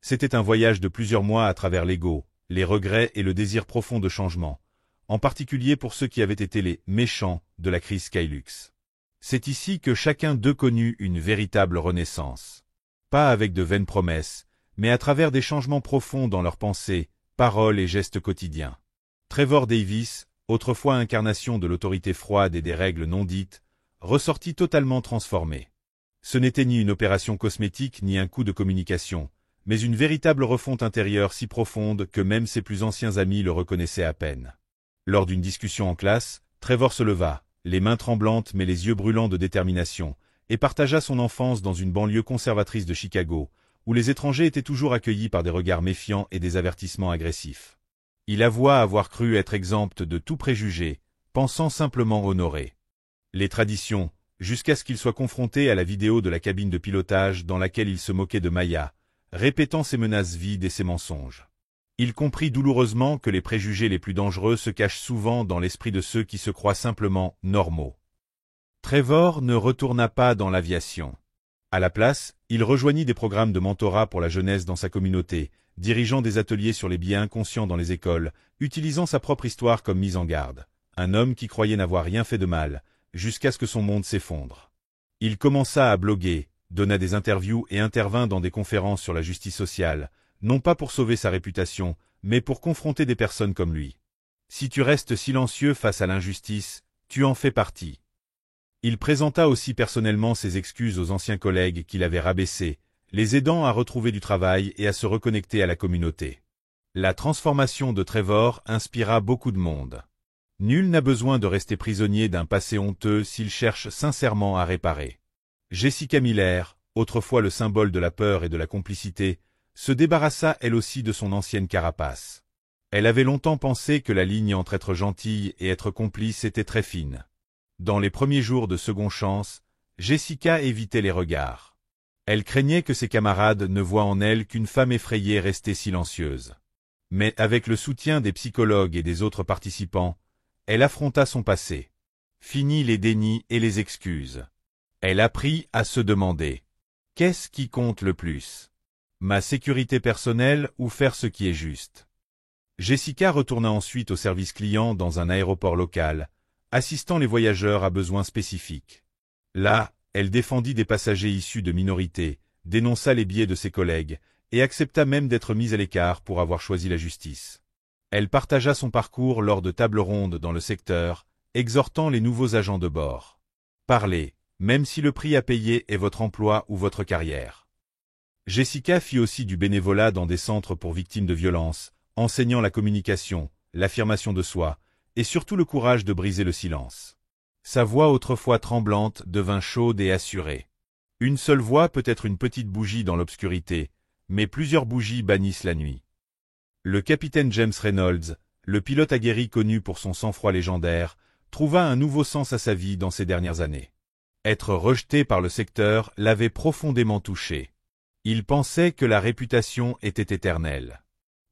C'était un voyage de plusieurs mois à travers l'ego, les regrets et le désir profond de changement, en particulier pour ceux qui avaient été les « méchants » de la crise Skylux. C'est ici que chacun d'eux connut une véritable renaissance. Pas avec de vaines promesses, mais à travers des changements profonds dans leurs pensées, paroles et gestes quotidiens. Trevor Davis, autrefois incarnation de l'autorité froide et des règles non dites, ressortit totalement transformé. Ce n'était ni une opération cosmétique ni un coup de communication, mais une véritable refonte intérieure si profonde que même ses plus anciens amis le reconnaissaient à peine. Lors d'une discussion en classe, Trevor se leva, les mains tremblantes mais les yeux brûlants de détermination, et partagea son enfance dans une banlieue conservatrice de Chicago, où les étrangers étaient toujours accueillis par des regards méfiants et des avertissements agressifs. Il avoua avoir cru être exempt de tout préjugé, pensant simplement honorer les traditions, jusqu'à ce qu'il soit confronté à la vidéo de la cabine de pilotage dans laquelle il se moquait de Maya, répétant ses menaces vides et ses mensonges. Il comprit douloureusement que les préjugés les plus dangereux se cachent souvent dans l'esprit de ceux qui se croient simplement normaux. Trevor ne retourna pas dans l'aviation. À la place, il rejoignit des programmes de mentorat pour la jeunesse dans sa communauté, dirigeant des ateliers sur les biais inconscients dans les écoles, utilisant sa propre histoire comme mise en garde. Un homme qui croyait n'avoir rien fait de mal, jusqu'à ce que son monde s'effondre. Il commença à bloguer, donna des interviews et intervint dans des conférences sur la justice sociale, non pas pour sauver sa réputation, mais pour confronter des personnes comme lui. Si tu restes silencieux face à l'injustice, tu en fais partie. Il présenta aussi personnellement ses excuses aux anciens collègues qu'il avait rabaissés, les aidant à retrouver du travail et à se reconnecter à la communauté. La transformation de Trevor inspira beaucoup de monde. Nul n'a besoin de rester prisonnier d'un passé honteux s'il cherche sincèrement à réparer. Jessica Miller, autrefois le symbole de la peur et de la complicité, se débarrassa elle aussi de son ancienne carapace. Elle avait longtemps pensé que la ligne entre être gentille et être complice était très fine. Dans les premiers jours de Second Chance, Jessica évitait les regards. Elle craignait que ses camarades ne voient en elle qu'une femme effrayée restée silencieuse. Mais avec le soutien des psychologues et des autres participants, elle affronta son passé. Fini les dénis et les excuses. Elle apprit à se demander. Qu'est-ce qui compte le plus? Ma sécurité personnelle ou faire ce qui est juste? Jessica retourna ensuite au service client dans un aéroport local, assistant les voyageurs à besoins spécifiques. Là, elle défendit des passagers issus de minorités, dénonça les biais de ses collègues, et accepta même d'être mise à l'écart pour avoir choisi la justice. Elle partagea son parcours lors de tables rondes dans le secteur, exhortant les nouveaux agents de bord. Parlez, même si le prix à payer est votre emploi ou votre carrière. Jessica fit aussi du bénévolat dans des centres pour victimes de violences, enseignant la communication, l'affirmation de soi, et surtout le courage de briser le silence. Sa voix autrefois tremblante devint chaude et assurée. Une seule voix peut être une petite bougie dans l'obscurité, mais plusieurs bougies bannissent la nuit. Le capitaine James Reynolds, le pilote aguerri connu pour son sang-froid légendaire, trouva un nouveau sens à sa vie dans ces dernières années. Être rejeté par le secteur l'avait profondément touché. Il pensait que la réputation était éternelle.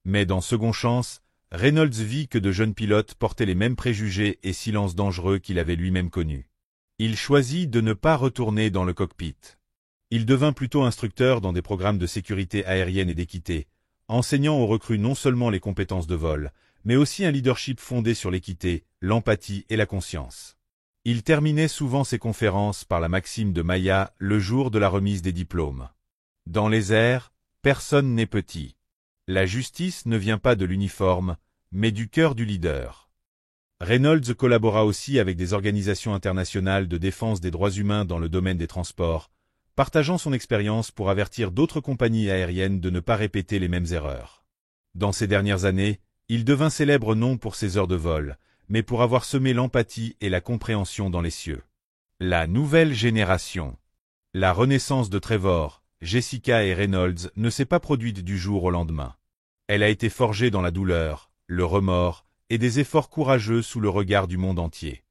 Mais dans Second Chance, Reynolds vit que de jeunes pilotes portaient les mêmes préjugés et silences dangereux qu'il avait lui-même connus. Il choisit de ne pas retourner dans le cockpit. Il devint plutôt instructeur dans des programmes de sécurité aérienne et d'équité, enseignant aux recrues non seulement les compétences de vol, mais aussi un leadership fondé sur l'équité, l'empathie et la conscience. Il terminait souvent ses conférences par la maxime de Maya le jour de la remise des diplômes. Dans les airs, personne n'est petit. La justice ne vient pas de l'uniforme, mais du cœur du leader. Reynolds collabora aussi avec des organisations internationales de défense des droits humains dans le domaine des transports, partageant son expérience pour avertir d'autres compagnies aériennes de ne pas répéter les mêmes erreurs. Dans ces dernières années, il devint célèbre non pour ses heures de vol, mais pour avoir semé l'empathie et la compréhension dans les cieux. La nouvelle génération. La renaissance de Trevor, Jessica et Reynolds ne s'est pas produite du jour au lendemain. Elle a été forgée dans la douleur, le remords et des efforts courageux sous le regard du monde entier.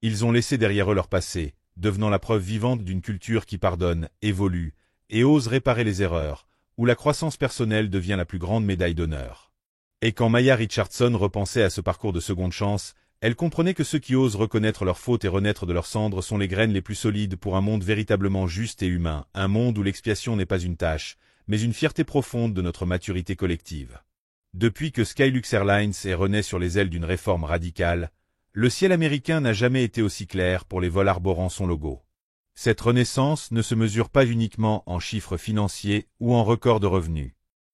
Ils ont laissé derrière eux leur passé, devenant la preuve vivante d'une culture qui pardonne, évolue et ose réparer les erreurs, où la croissance personnelle devient la plus grande médaille d'honneur. Et quand Maya Richardson repensait à ce parcours de seconde chance, elle comprenait que ceux qui osent reconnaître leurs fautes et renaître de leurs cendres sont les graines les plus solides pour un monde véritablement juste et humain, un monde où l'expiation n'est pas une tâche, mais une fierté profonde de notre maturité collective. Depuis que Skylux Airlines est rené sur les ailes d'une réforme radicale, le ciel américain n'a jamais été aussi clair pour les vols arborant son logo. Cette renaissance ne se mesure pas uniquement en chiffres financiers ou en records de revenus.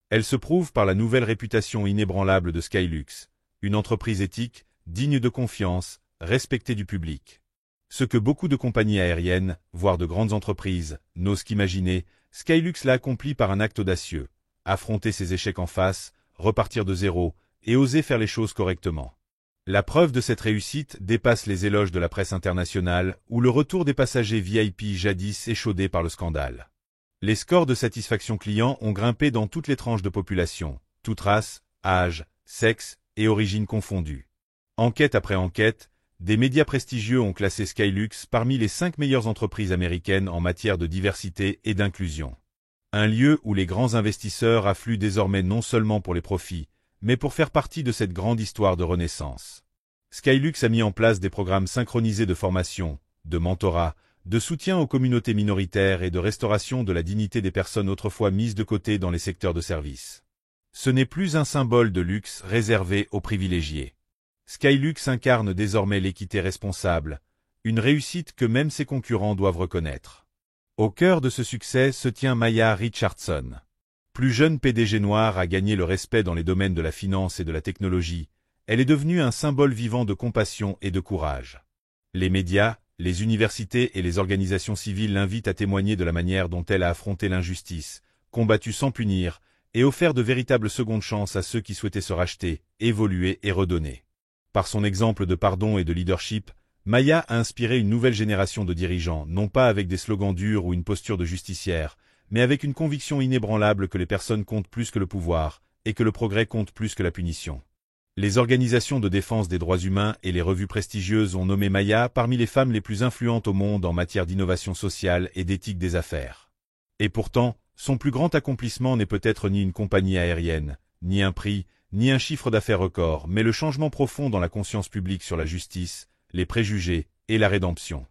Elle se prouve par la nouvelle réputation inébranlable de Skylux, une entreprise éthique, digne de confiance, respectée du public. Ce que beaucoup de compagnies aériennes, voire de grandes entreprises, n'osent qu'imaginer, Skylux l'a accompli par un acte audacieux, affronter ses échecs en face, repartir de zéro, et oser faire les choses correctement. La preuve de cette réussite dépasse les éloges de la presse internationale ou le retour des passagers VIP jadis échaudés par le scandale. Les scores de satisfaction client ont grimpé dans toutes les tranches de population, toutes races, âge, sexe et origine confondues. Enquête après enquête, des médias prestigieux ont classé Skylux parmi les 5 meilleures entreprises américaines en matière de diversité et d'inclusion. Un lieu où les grands investisseurs affluent désormais non seulement pour les profits, mais pour faire partie de cette grande histoire de renaissance. Skylux a mis en place des programmes synchronisés de formation, de mentorat, de soutien aux communautés minoritaires et de restauration de la dignité des personnes autrefois mises de côté dans les secteurs de service. Ce n'est plus un symbole de luxe réservé aux privilégiés. Skylux incarne désormais l'équité responsable, une réussite que même ses concurrents doivent reconnaître. Au cœur de ce succès se tient Maya Richardson. Plus jeune PDG noire à gagner le respect dans les domaines de la finance et de la technologie, elle est devenue un symbole vivant de compassion et de courage. Les médias, les universités et les organisations civiles l'invitent à témoigner de la manière dont elle a affronté l'injustice, combattu sans punir, et offert de véritables secondes chances à ceux qui souhaitaient se racheter, évoluer et redonner. Par son exemple de pardon et de leadership, Maya a inspiré une nouvelle génération de dirigeants, non pas avec des slogans durs ou une posture de justicière, mais avec une conviction inébranlable que les personnes comptent plus que le pouvoir, et que le progrès compte plus que la punition. Les organisations de défense des droits humains et les revues prestigieuses ont nommé Maya parmi les femmes les plus influentes au monde en matière d'innovation sociale et d'éthique des affaires. Et pourtant, son plus grand accomplissement n'est peut-être ni une compagnie aérienne, ni un prix, ni un chiffre d'affaires record, mais le changement profond dans la conscience publique sur la justice, les préjugés et la rédemption.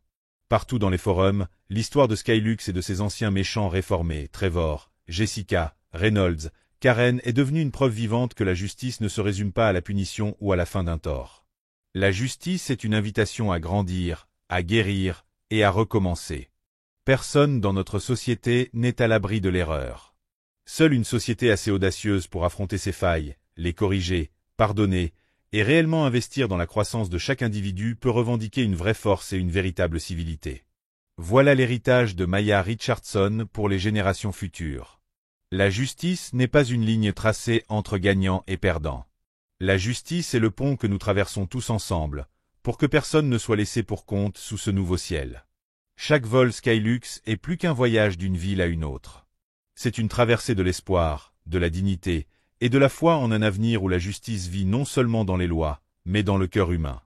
Partout dans les forums, l'histoire de Skylux et de ses anciens méchants réformés, Trevor, Jessica, Reynolds, Karen est devenue une preuve vivante que la justice ne se résume pas à la punition ou à la fin d'un tort. La justice est une invitation à grandir, à guérir et à recommencer. Personne dans notre société n'est à l'abri de l'erreur. Seule une société assez audacieuse pour affronter ses failles, les corriger, pardonner, et réellement investir dans la croissance de chaque individu peut revendiquer une vraie force et une véritable civilité. Voilà l'héritage de Maya Richardson pour les générations futures. La justice n'est pas une ligne tracée entre gagnants et perdants. La justice est le pont que nous traversons tous ensemble, pour que personne ne soit laissé pour compte sous ce nouveau ciel. Chaque vol Skylux est plus qu'un voyage d'une ville à une autre. C'est une traversée de l'espoir, de la dignité, et de la foi en un avenir où la justice vit non seulement dans les lois, mais dans le cœur humain.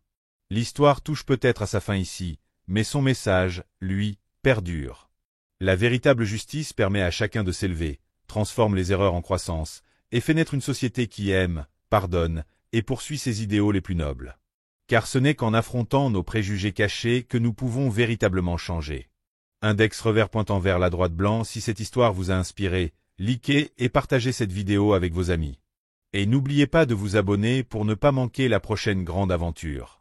L'histoire touche peut-être à sa fin ici, mais son message, lui, perdure. La véritable justice permet à chacun de s'élever, transforme les erreurs en croissance, et fait naître une société qui aime, pardonne, et poursuit ses idéaux les plus nobles. Car ce n'est qu'en affrontant nos préjugés cachés que nous pouvons véritablement changer. Index revers pointant vers la droite blanc si cette histoire vous a inspiré, likez et partagez cette vidéo avec vos amis. Et n'oubliez pas de vous abonner pour ne pas manquer la prochaine grande aventure.